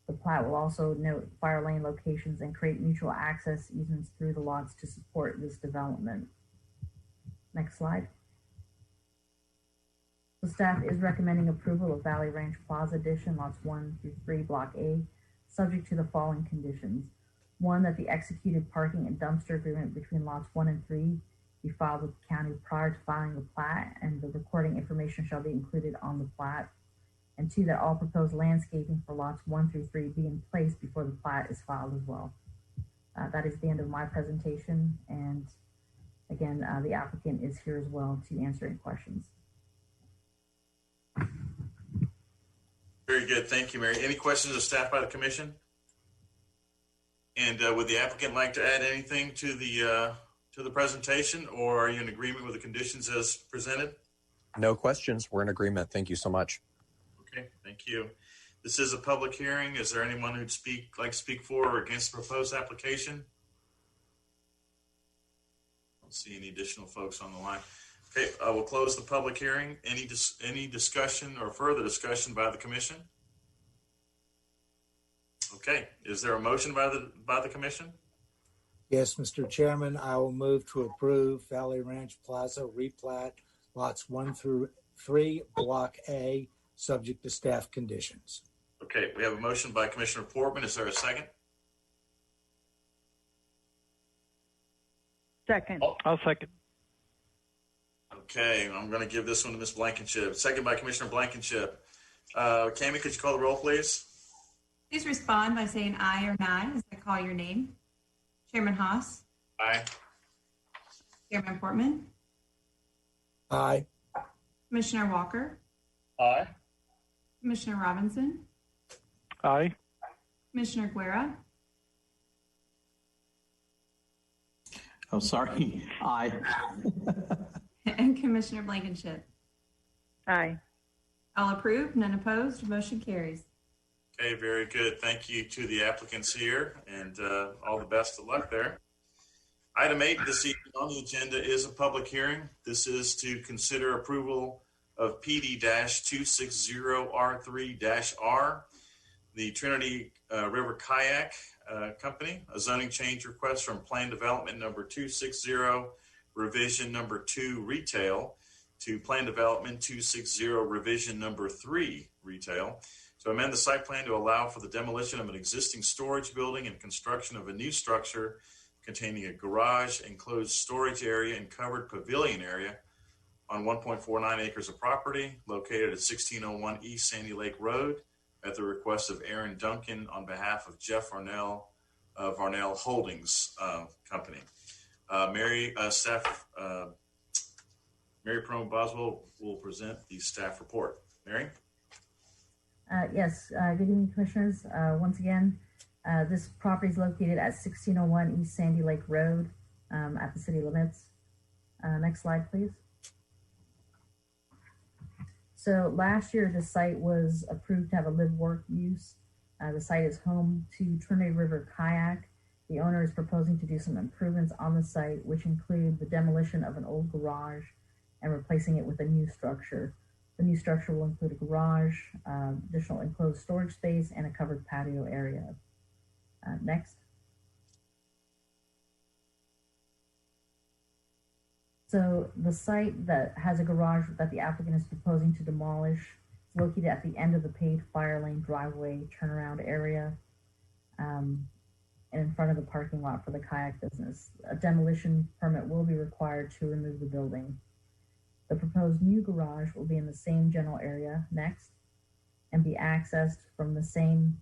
The plat will also note fire lane locations and create mutual access easements through the lots to support this development. Next slide. The staff is recommending approval of Valley Ranch Plaza Addition, lots 1 through 3, Block A, subject to the following conditions. 1, that the executed parking and dumpster agreement between lots 1 and 3 be filed with the county prior to filing the plat, and the recording information shall be included on the plat. And 2, that all proposed landscaping for lots 1 through 3 be in place before the plat is filed as well. That is the end of my presentation, and again, the applicant is here as well to answer any questions. Very good. Thank you, Mary. Any questions of staff by the commission? And would the applicant like to add anything to the presentation, or are you in agreement with the conditions as presented? No questions. We're in agreement. Thank you so much. Okay, thank you. This is a public hearing. Is there anyone who'd like to speak for or against the proposed application? I don't see any additional folks on the line. Okay, I will close the public hearing. Any discussion or further discussion by the commission? Okay, is there a motion by the commission? Yes, Mr. Chairman, I will move to approve Valley Ranch Plaza replat, lots 1 through 3, Block A, subject to staff conditions. Okay, we have a motion by Commissioner Portman. Is there a second? Second. I'll second. Okay, I'm going to give this one to Ms. Blankenship. Second by Commissioner Blankenship. Cammie, could you call the roll, please? Please respond by saying aye or nay as I call your name. Chairman Haas. Aye. Chairman Portman. Aye. Commissioner Walker. Aye. Commissioner Robinson. Aye. Commissioner Guerra. Oh, sorry. Aye. And Commissioner Blankenship. Aye. All approved, none opposed, motion carries. Okay, very good. Thank you to the applicants here, and all the best of luck there. Item 8 this evening on the agenda is a public hearing. This is to consider approval of PD-260R3-R, the Trinity River Kayak Company, a zoning change request from Plan Development number 260, revision number 2, retail, to Plan Development 260, revision number 3, retail, to amend the site plan to allow for the demolition of an existing storage building and construction of a new structure containing a garage, enclosed storage area, and covered pavilion area on 1.49 acres of property located at 1601 East Sandy Lake Road at the request of Aaron Duncan on behalf of Jeff Varnell of Varnell Holdings Company. Mary Crone Boswell will present the staff report. Mary? Yes, good evening, Commissioners. Once again, this property is located at 1601 East Sandy Lake Road at the city limits. Next slide, please. So last year, the site was approved to have a live-work use. The site is home to Trinity River Kayak. The owner is proposing to do some improvements on the site, which include the demolition of an old garage and replacing it with a new structure. The new structure will include a garage, additional enclosed storage space, and a covered patio area. Next. So the site that has a garage that the applicant is proposing to demolish is located at the end of the paved fire lane driveway turnaround area, and in front of the parking lot for the kayak business. A demolition permit will be required to remove the building. The proposed new garage will be in the same general area next and be accessed from the same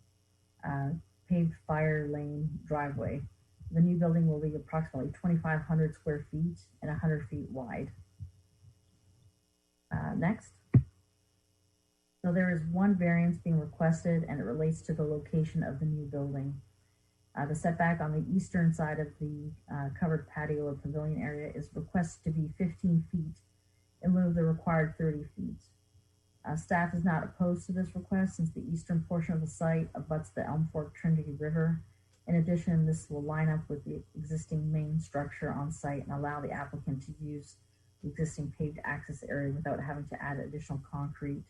paved fire lane driveway. The new building will be approximately 2,500 square feet and 100 feet wide. Next. So there is one variance being requested, and it relates to the location of the new building. The setback on the eastern side of the covered patio or pavilion area is requested to be 15 feet in lieu of the required 30 feet. Staff is not opposed to this request since the eastern portion of the site abuts the Elm Fork Trinity River. In addition, this will line up with the existing main structure on site and allow the applicant to use the existing paved access area without having to add additional concrete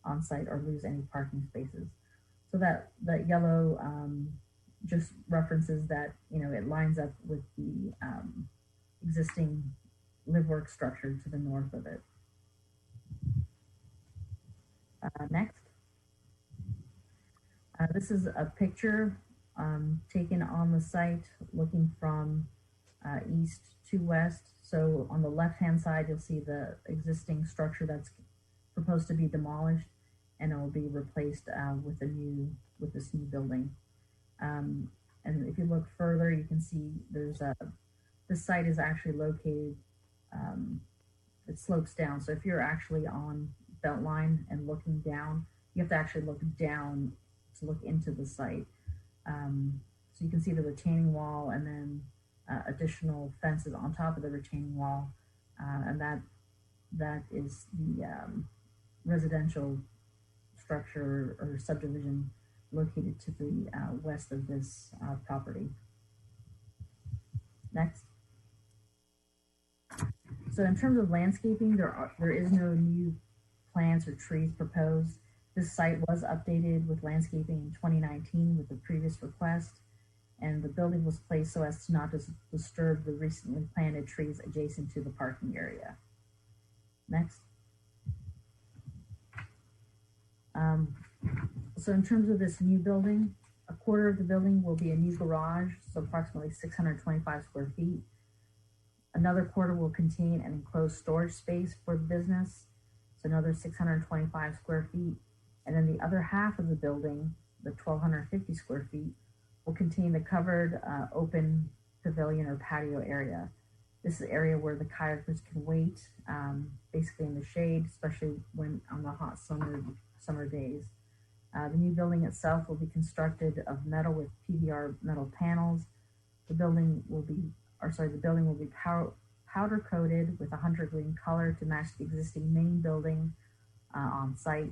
on site or lose any parking spaces. So that yellow just references that, you know, it lines up with the existing live work structure to the north of it. Next. This is a picture taken on the site looking from east to west. So on the left-hand side, you'll see the existing structure that's proposed to be demolished, and it will be replaced with this new building. And if you look further, you can see there's this site is actually located, it slopes down. So if you're actually on Beltline and looking down, you have to actually look down to look into the site. So you can see the retaining wall and then additional fences on top of the retaining wall. And that is the residential structure or subdivision located to the west of this property. Next. So in terms of landscaping, there is no new plants or trees proposed. This site was updated with landscaping in 2019 with the previous request, and the building was placed so as to not disturb the recently planted trees adjacent to the parking area. Next. So in terms of this new building, a quarter of the building will be a new garage, so approximately 625 square feet. Another quarter will contain an enclosed storage space for the business, so another 625 square feet. And then the other half of the building, the 1,250 square feet, will contain the covered open pavilion or patio area. This is the area where the kayakers can wait, basically in the shade, especially when on the hot summer days. The new building itself will be constructed of metal with PVR metal panels. The building will be powder coated with a hunter green color to match the existing main building on site.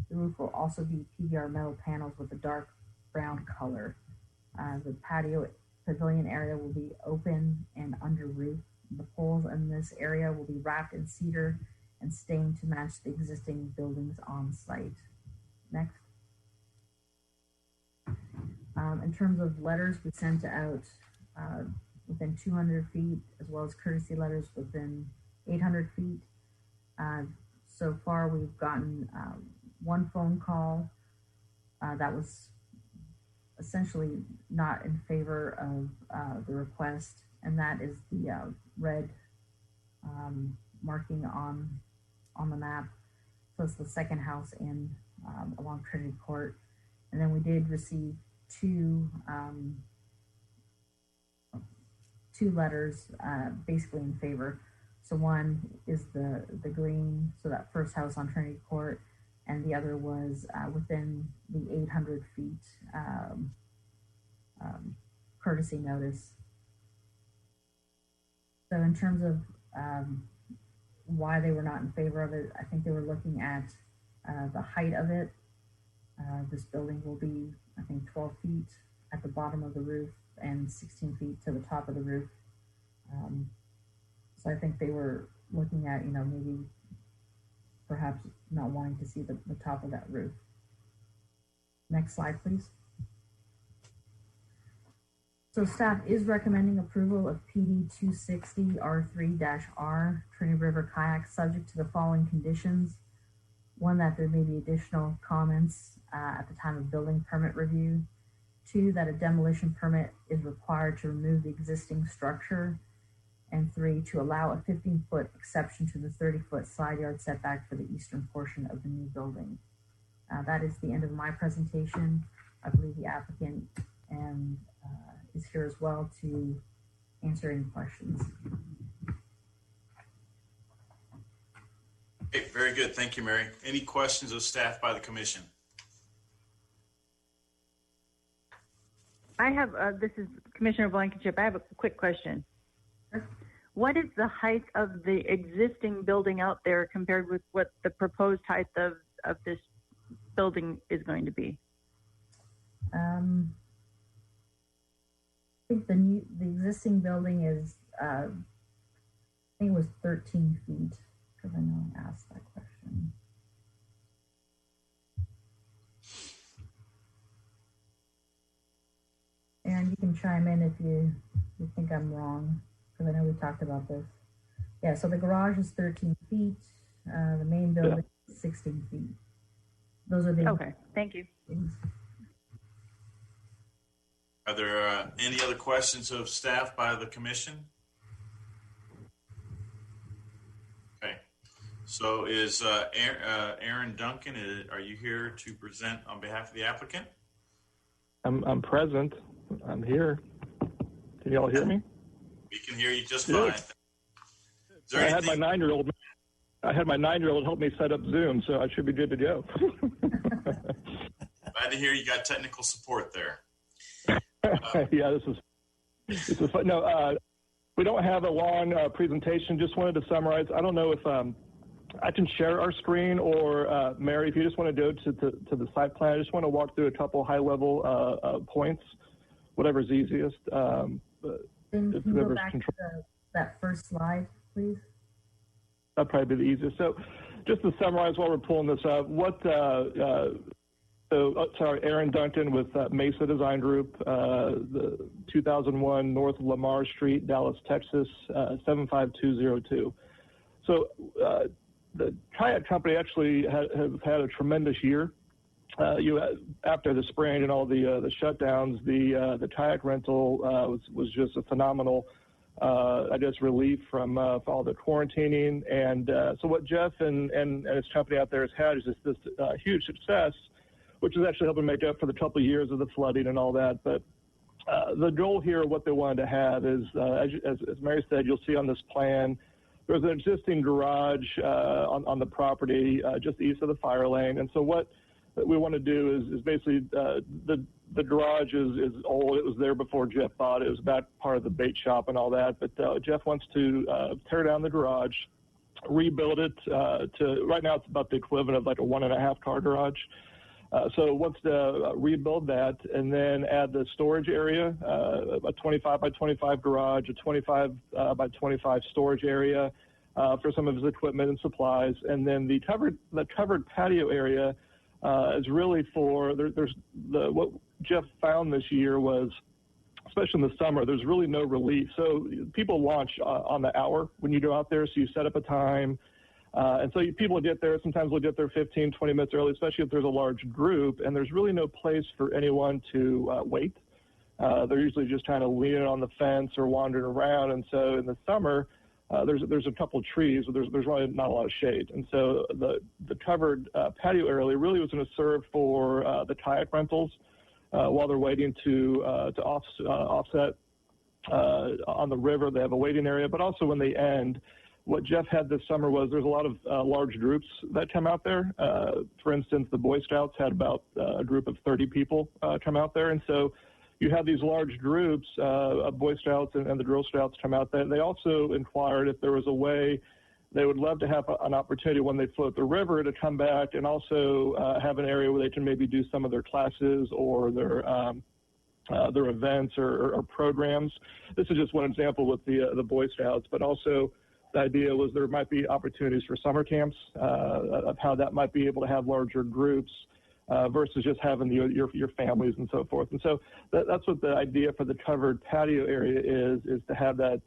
The roof will also be PVR metal panels with a dark brown color. The patio pavilion area will be open and under roof. The poles in this area will be wrapped in cedar and stained to match the existing buildings on site. Next. In terms of letters, we sent out within 200 feet, as well as courtesy letters within 800 feet. So far, we've gotten one phone call that was essentially not in favor of the request, and that is the red marking on the map. So it's the second house in along Trinity Court. And then we did receive two letters basically in favor. So one is the green, so that first house on Trinity Court, and the other was within the 800 feet courtesy notice. So in terms of why they were not in favor of it, I think they were looking at the height of it. This building will be, I think, 12 feet at the bottom of the roof and 16 feet to the top of the roof. So I think they were looking at, maybe perhaps not wanting to see the top of that roof. Next slide, please. So staff is recommending approval of PD 260 R3-R Trinity River Kayak subject to the following conditions. One, that there may be additional comments at the time of building permit review. Two, that a demolition permit is required to remove the existing structure. And three, to allow a 15-foot exception to the 30-foot side yard setback for the eastern portion of the new building. That is the end of my presentation. I believe the applicant is here as well to answer any questions. Okay, very good. Thank you, Mary. Any questions of staff by the commission? I have, this is Commissioner Blankenship. I have a quick question. What is the height of the existing building out there compared with what the proposed height of this building is going to be? I think the existing building is, I think it was 13 feet, because I know I asked that question. And you can chime in if you think I'm wrong, because I know we talked about this. Yeah, so the garage is 13 feet. The main building is 16 feet. Those are the... Okay, thank you. Things. Are there any other questions of staff by the commission? Okay, so is Aaron Duncan, are you here to present on behalf of the applicant? I'm present. I'm here. Can you all hear me? We can hear you just fine. I had my 9-year-old. I had my 9-year-old help me set up Zoom, so I should be good to go. Glad to hear you got technical support there. Yeah, this is fun. No, we don't have a long presentation. Just wanted to summarize. I don't know if I can share our screen, or Mary, if you just want to go to the site plan. I just want to walk through a couple high-level points, whatever's easiest. Then can you go back to that first slide, please? That'd probably be the easiest. So just to summarize while we're pulling this up, Aaron Duncan with Mesa Design Group, the 2001 North Lamar Street, Dallas, Texas, 75202. So the kayak company actually have had a tremendous year. After the spring and all the shutdowns, the kayak rental was just a phenomenal, relief from all the quarantining. And so what Jeff and his company out there has had is just this huge success, which is actually helping make up for the couple of years of the flooding and all that. But the goal here, what they wanted to have is, as Mary said, you'll see on this plan, there's an existing garage on the property just east of the fire lane. And so what we want to do is basically the garage is old. It was there before Jeff bought it. It was back part of the bait shop and all that. But Jeff wants to tear down the garage, rebuild it to, right now it's about the equivalent of like a 1.5 car garage. So wants to rebuild that and then add the storage area, a 25 by 25 garage, a 25 by 25 storage area for some of his equipment and supplies. And then the covered patio area is really for, what Jeff found this year was, especially in the summer, there's really no relief. So people launch on the hour when you go out there. So you set up a time. And so people get there, sometimes they'll get there 15, 20 minutes early, especially if there's a large group, and there's really no place for anyone to wait. They're usually just kind of leaning on the fence or wandering around. And so in the summer, there's a couple of trees, but there's really not a lot of shade. And so the covered patio area really was going to serve for the kayak rentals while they're waiting to offset on the river. They have a waiting area, but also when they end, what Jeff had this summer was there's a lot of large groups that come out there. For instance, the Boy Scouts had about a group of 30 people come out there. And so you have these large groups of Boy Scouts and the Girl Scouts come out there. They also inquired if there was a way they would love to have an opportunity when they float the river to come back and also have an area where they can maybe do some of their classes or their events or programs. This is just one example with the Boy Scouts, but also the idea was there might be opportunities for summer camps of how that might be able to have larger groups versus just having your families and so forth. And so that's what the idea for the covered patio area is to have that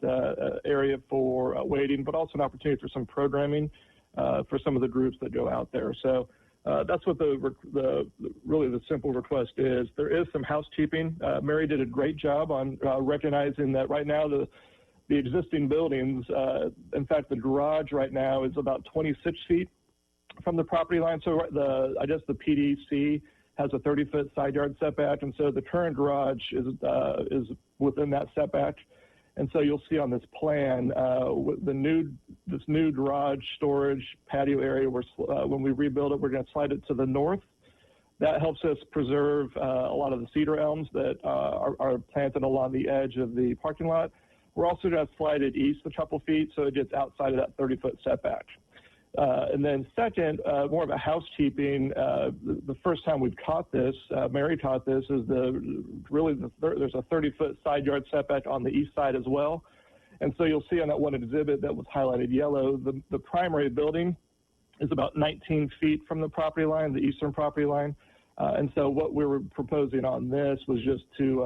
area for waiting, but also an opportunity for some programming for some of the groups that go out there. So that's what really the simple request is. There is some housekeeping. Mary did a great job on recognizing that right now the existing buildings, in fact, the garage right now is about 26 feet from the property line. So I guess the PDC has a 30-foot side yard setback, and so the current garage is within that setback. And so you'll see on this plan, this new garage storage patio area, when we rebuild it, we're going to slide it to the north. That helps us preserve a lot of the cedar elms that are planted along the edge of the parking lot. We're also going to slide it east a couple feet so it gets outside of that 30-foot setback. And then second, more of a housekeeping, the first time we've caught this, Mary caught this, is there's a 30-foot side yard setback on the east side as well. And so you'll see on that one exhibit that was highlighted yellow, the primary building is about 19 feet from the property line, the eastern property line. And so what we were proposing on this was just to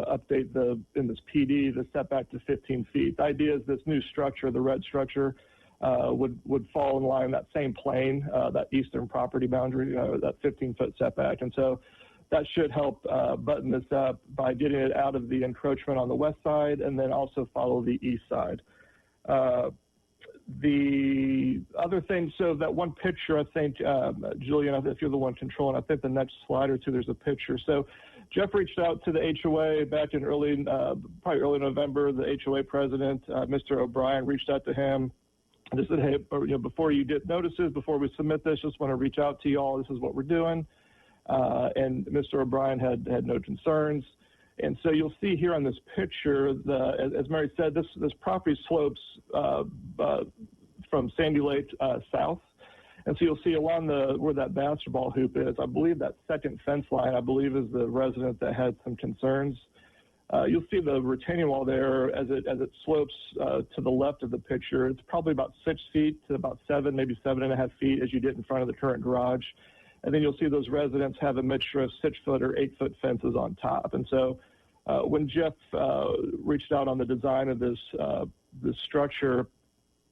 update in this PD, the setback to 15 feet. The idea is this new structure, the red structure, would fall in line that same plane, that eastern property boundary, that 15-foot setback. And so that should help button this up by getting it out of the encroachment on the west side and then also follow the east side. The other thing, so that one picture, I think, Julian, if you're the one controlling, I think the next slide or two, there's a picture. So Jeff reached out to the HOA back in probably early November. The HOA president, Mr. O'Brien, reached out to him. And just said, hey, before you get notices, before we submit this, just want to reach out to you all. This is what we're doing. And Mr. O'Brien had no concerns. And so you'll see here on this picture, as Mary said, this property slopes from Sandy Lake south. And so you'll see along where that basketball hoop is, I believe that second fence line, I believe, is the resident that had some concerns. You'll see the retaining wall there as it slopes to the left of the picture. It's probably about 6 feet to about 7, maybe 7.5 feet as you get in front of the current garage. And then you'll see those residents have a mixture of 6-foot or 8-foot fences on top. And so when Jeff reached out on the design of this structure,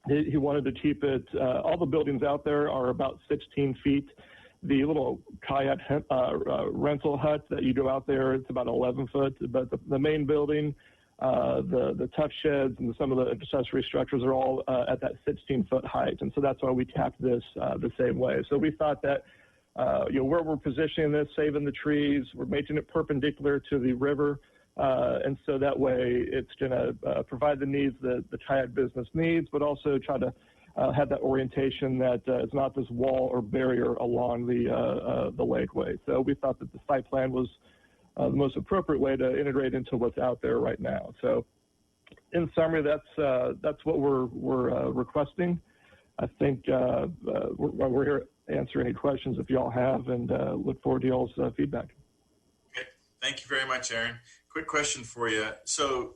he wanted to keep it, all the buildings out there are about 16 feet. The little kayak rental hut that you go out there, it's about 11 foot. But the main building, the tuck sheds and some of the accessory structures are all at that 16-foot height. And so that's why we capped this the same way. So we thought that where we're positioning this, saving the trees, we're making it perpendicular to the river. And so that way it's going to provide the needs that the kayak business needs, but also try to have that orientation that it's not this wall or barrier along the lakeway. So we thought that the site plan was the most appropriate way to integrate into what's out there right now. So in summary, that's what we're requesting. I think we're here to answer any questions if y'all have, and look forward to y'all's feedback. Okay, thank you very much, Aaron. Quick question for you. So,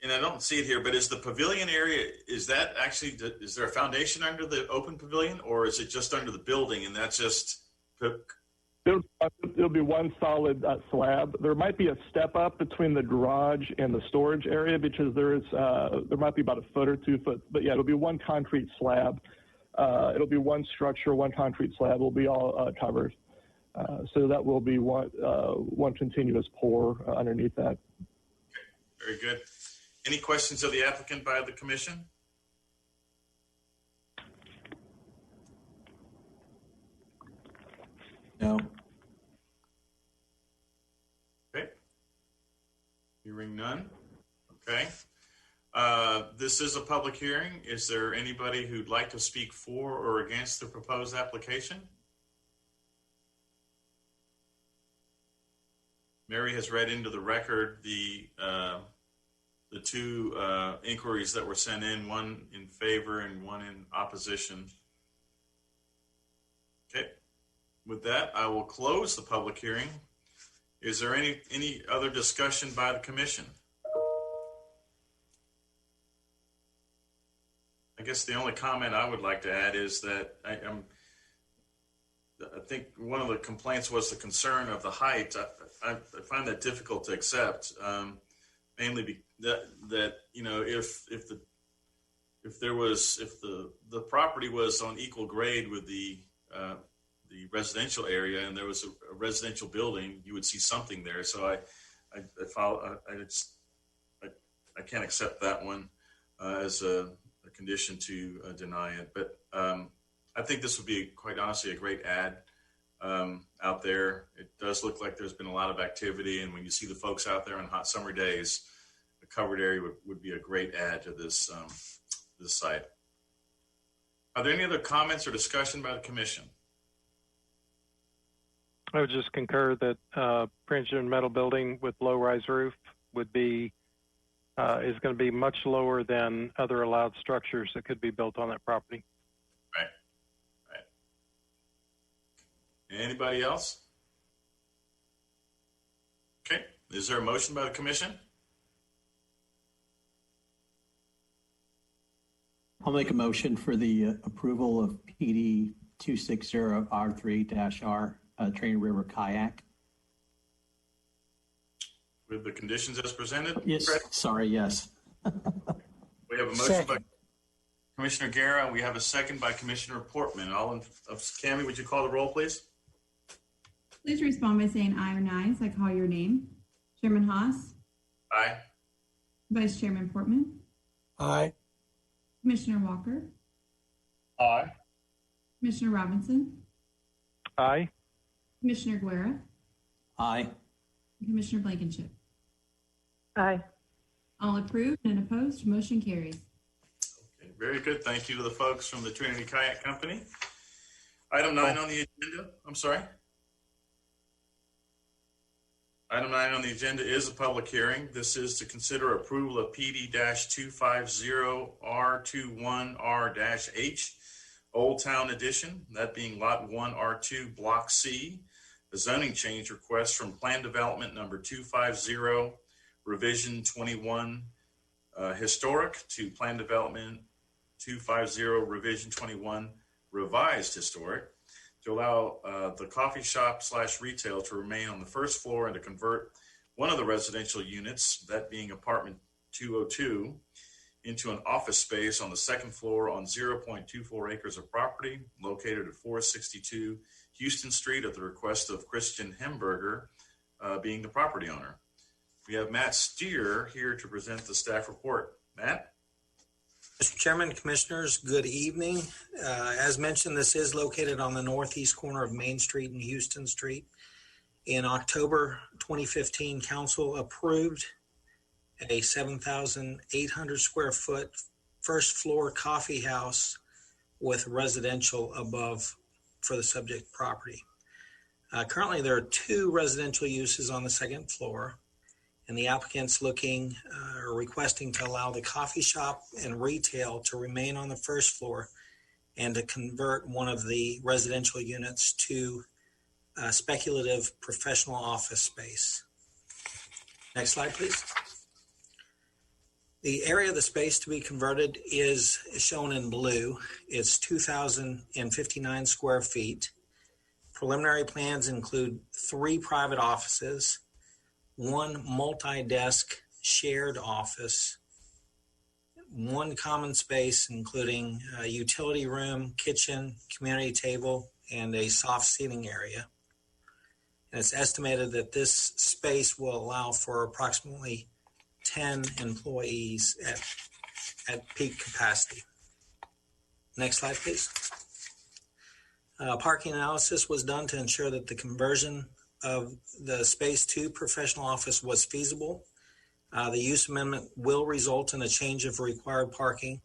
and I don't see it here, but is the pavilion area, is there a foundation under the open pavilion, or is it just under the building and that's just? It'll be one solid slab. There might be a step up between the garage and the storage area because there might be about a foot or 2 foot, but yeah, it'll be one concrete slab. It'll be one structure, one concrete slab will be all covered. So that will be one continuous pour underneath that. Very good. Any questions of the applicant by the commission? No. Okay. Hearing none. Okay. This is a public hearing. Is there anybody who'd like to speak for or against the proposed application? Mary has read into the record the two inquiries that were sent in, one in favor and one in opposition. Okay. With that, I will close the public hearing. Is there any other discussion by the commission? I guess the only comment I would like to add is that I think one of the complaints was the concern of the height. I find that difficult to accept, mainly that you know if the property was on equal grade with the residential area and there was a residential building, you would see something there. So I can't accept that one as a condition to deny it. But I think this would be, quite honestly, a great ad out there. It does look like there's been a lot of activity, and when you see the folks out there on hot summer days, the covered area would be a great add to this site. Are there any other comments or discussion by the commission? I would just concur that pre-engineered metal building with low-rise roof would be is going to be much lower than other allowed structures that could be built on that property. Right. Anybody else? Okay. Is there a motion by the commission? I'll make a motion for the approval of PD 260R3-R Train River Kayak. With the conditions as presented? Yes. Fred? Sorry, yes. We have a motion by Commissioner Guerra. We have a second by Commissioner Portman. Cammie, would you call the roll, please? Please respond by saying aye or nay as I call your name. Chairman Haas. Aye. Vice Chairman Portman. Aye. Commissioner Walker. Aye. Commissioner Robinson. Aye. Commissioner Guerra. Aye. And Commissioner Blankenship. Aye. All approved and opposed, motion carries. Okay, very good. Thank you to the folks from the Trinity Kayak Company. Item 9 on the agenda. I'm sorry. Item 9 on the agenda is a public hearing. This is to consider approval of PD-250R21R-H, Old Town Edition, that being Lot 1R2, Block C, a zoning change request from Plan Development number 250, Revision 21, Historic, to Plan Development 250, Revision 21, Revised Historic, to allow the coffee shop / retail to remain on the first floor and to convert one of the residential units, that being apartment 202, into an office space on the second floor on 0.24 acres of property located at 462 Houston Street at the request of Christian Hemberger, being the property owner. We have Matt Steer here to present the staff report. Matt? Mr. Chairman, Commissioners, good evening. As mentioned, this is located on the northeast corner of Main Street and Houston Street. In October 2015, Council approved a 7,800 square foot first floor coffee house with residential above for the subject property. Currently, there are 2 residential uses on the second floor, and the applicant's looking or requesting to allow the coffee shop and retail to remain on the first floor and to convert one of the residential units to a speculative professional office space. Next slide, please. The area of the space to be converted is shown in blue. It's 2,059 square feet. Preliminary plans include 3 private offices, 1 multi-desk shared office, 1 common space, including a utility room, kitchen, community table, and a soft seating area. And it's estimated that this space will allow for approximately 10 employees at peak capacity. Next slide, please. Parking analysis was done to ensure that the conversion of the space to professional office was feasible. The use amendment will result in a change of required parking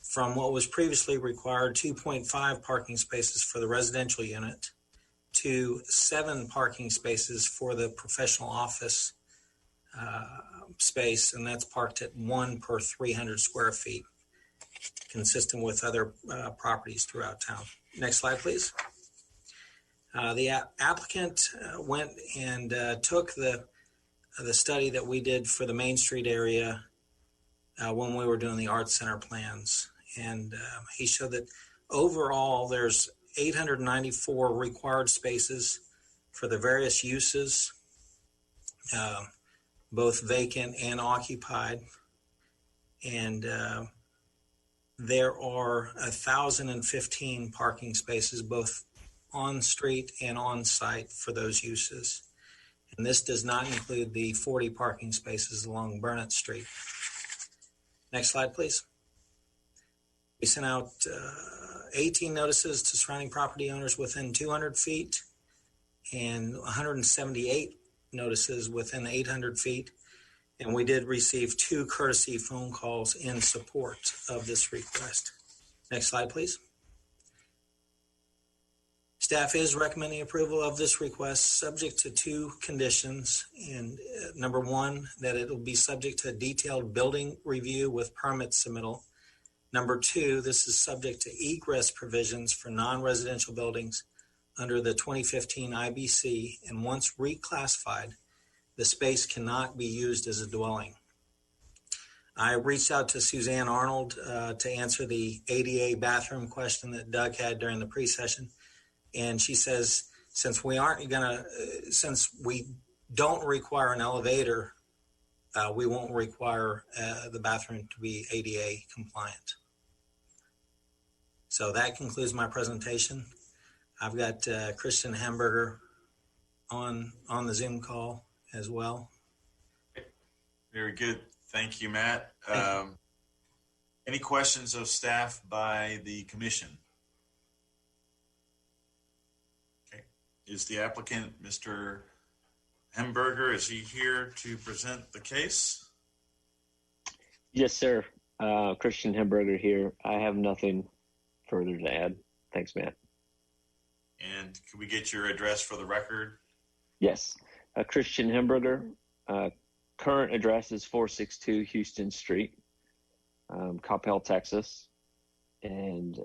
from what was previously required 2.5 parking spaces for the residential unit to 7 parking spaces for the professional office space, and that's parked at 1 per 300 square feet, consistent with other properties throughout town. Next slide, please. The applicant went and took the study that we did for the Main Street area when we were doing the Arts Center plans. And he showed that overall there's 894 required spaces for the various uses, both vacant and occupied. And there are 1,015 parking spaces, both on street and on site for those uses. And this does not include the 40 parking spaces along Burnett Street. Next slide, please. We sent out 18 notices to surrounding property owners within 200 feet and 178 notices within 800 feet. And we did receive 2 courtesy phone calls in support of this request. Next slide, please. Staff is recommending approval of this request subject to 2 conditions. And number 1, that it will be subject to a detailed building review with permit submittal. Number 2, this is subject to egress provisions for non-residential buildings under the 2015 IBC. And once reclassified, the space cannot be used as a dwelling. I reached out to Suzanne Arnold to answer the ADA bathroom question that Doug had during the pre-session. And she says, since we don't require an elevator, we won't require the bathroom to be ADA compliant. So that concludes my presentation. I've got Christian Hamburger on the Zoom call as well. Very good. Thank you, Matt. Any questions of staff by the commission? Okay. Is the applicant, Mr. Hamburger, is he here to present the case? Yes, sir. Christian Hamburger here. I have nothing further to add. Thanks, Matt. And can we get your address for the record? Yes. Christian Hamburger. Current address is 462 Houston Street, Coppell, Texas. And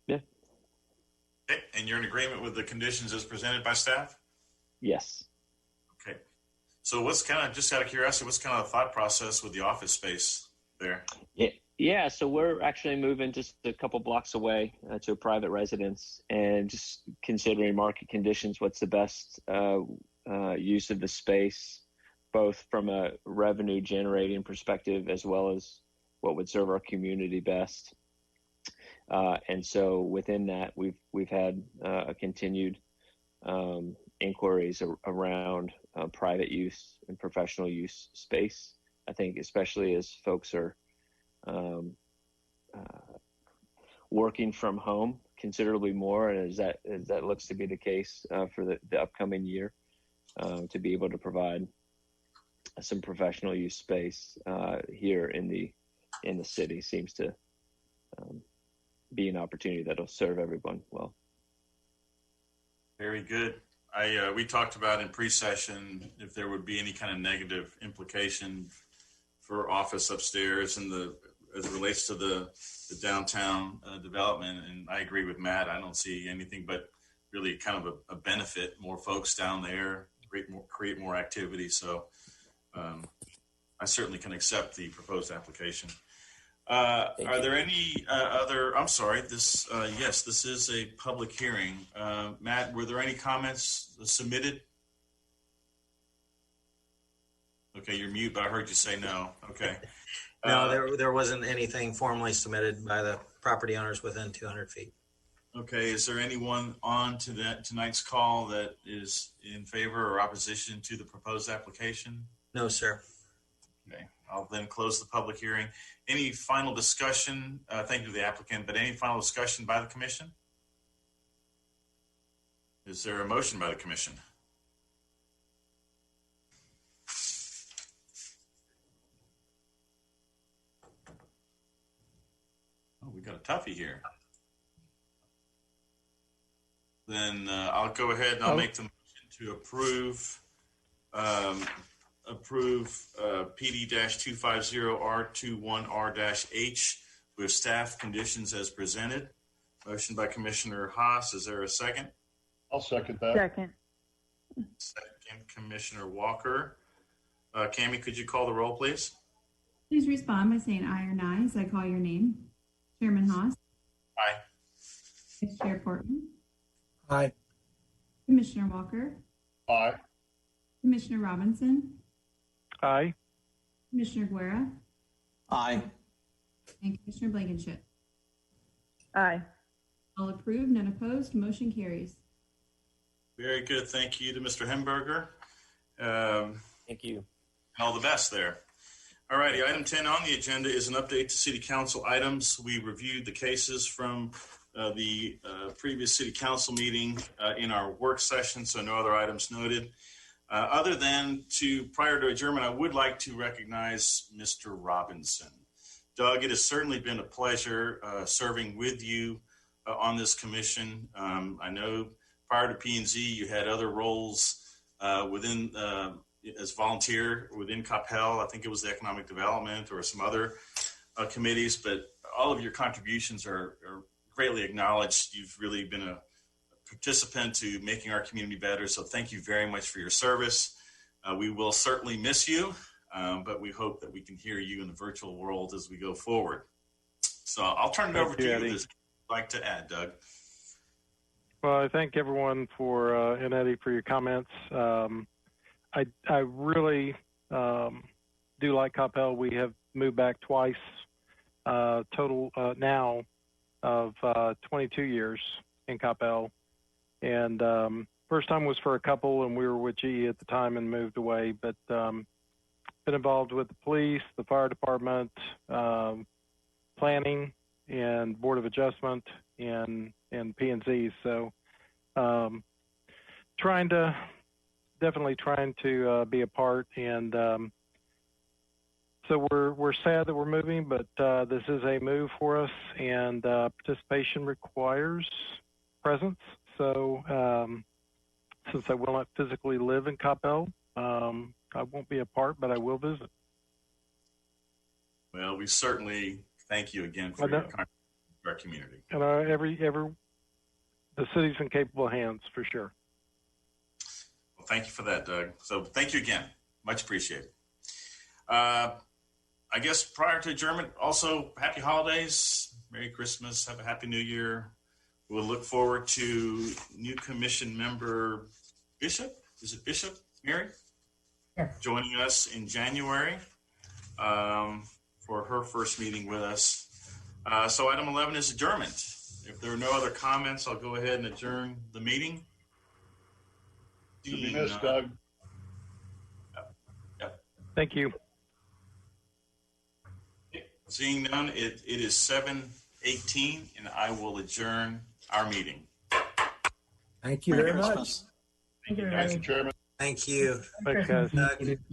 yeah. Okay. And you're in agreement with the conditions as presented by staff? Yes. Okay. So what's kind of, just out of curiosity, what's kind of the thought process with the office space there? Yeah, so we're actually moving just a couple blocks away to a private residence, and just considering market conditions, what's the best use of the space, both from a revenue generating perspective as well as what would serve our community best. And so within that, we've had a continued inquiries around private use and professional use space. I think especially as folks are working from home considerably more, and as that looks to be the case for the upcoming year, to be able to provide some professional use space here in the city seems to be an opportunity that'll serve everyone well. Very good. We talked about in pre-session if there would be any kind of negative implication for office upstairs and as it relates to the downtown development. And I agree with Matt. I don't see anything but really kind of a benefit. More folks down there, create more activity. So I certainly can accept the proposed application. Are there any other, I'm sorry, this is a public hearing. Matt, were there any comments submitted? Okay, you're mute, but I heard you say no. Okay. No, there wasn't anything formally submitted by the property owners within 200 feet. Okay, is there anyone on to tonight's call that is in favor or opposition to the proposed application? No, sir. Okay, I'll then close the public hearing. Any final discussion? Thank you to the applicant, but any final discussion by the commission? Is there a motion by the commission? Oh, we got a toughie here. Then I'll go ahead and I'll make the motion to approve PD-250R21R-H with staff conditions as presented. Motion by Commissioner Haas. Is there a second? I'll second that. Second. Second, Commissioner Walker. Cammie, could you call the roll, please? Please respond by saying aye or nay as I call your name. Chairman Haas, Aye. Vice Chair Portman, Aye. Commissioner Walker, Aye. Commissioner Robinson, Aye. Commissioner Guerra, Aye. and Commissioner Blankenship. Aye. All approved, none opposed, motion carries. Very good. Thank you to Mr. Hemberger. Thank you. All the best there. All righty. Item 10 on the agenda is an update to City Council items. We reviewed the cases from the previous City Council meeting in our work session, so no other items noted. Other than prior to adjournment, I would like to recognize Mr. Robinson. Doug, it has certainly been a pleasure serving with you on this commission. I know prior to P&Z, you had other roles within as volunteer within Coppell. I think it was the economic development or some other committees, but all of your contributions are greatly acknowledged. You've really been a participant to making our community better. So thank you very much for your service. We will certainly miss you, but we hope that we can hear you in the virtual world as we go forward. So I'll turn it over to you. If there's anything you'd like to add, Doug. Well, I thank everyone and Eddie for your comments. I really do like Coppell. We have moved back twice, total now of 22 years in Coppell. And first time was for a couple, and we were with GE at the time and moved away. But been involved with the police, the fire department, planning, and Board of Adjustment, and P&Z. So definitely trying to be a part. And so we're sad that we're moving, but this is a move for us, and participation requires presence. So since I will not physically live in Coppell, I won't be a part, but I will visit. Well, we certainly thank you again for your contribution to our community. And the city's in capable hands for sure. Well, thank you for that, Doug. So thank you again. Much appreciated. I guess prior to adjournment, also happy holidays, Merry Christmas, have a Happy New Year. We'll look forward to new commission member Bishop. Is it Bishop, Mary? Yes. Joining us in January for her first meeting with us. So item 11 is adjournment. If there are no other comments, I'll go ahead and adjourn the meeting. To be missed, Doug. Yep. Thank you. Seeing none, it is 7:18, and I will adjourn our meeting. Thank you very much. Thank you, Thank you, Chairman. Thank you. Thanks, guys. Doug.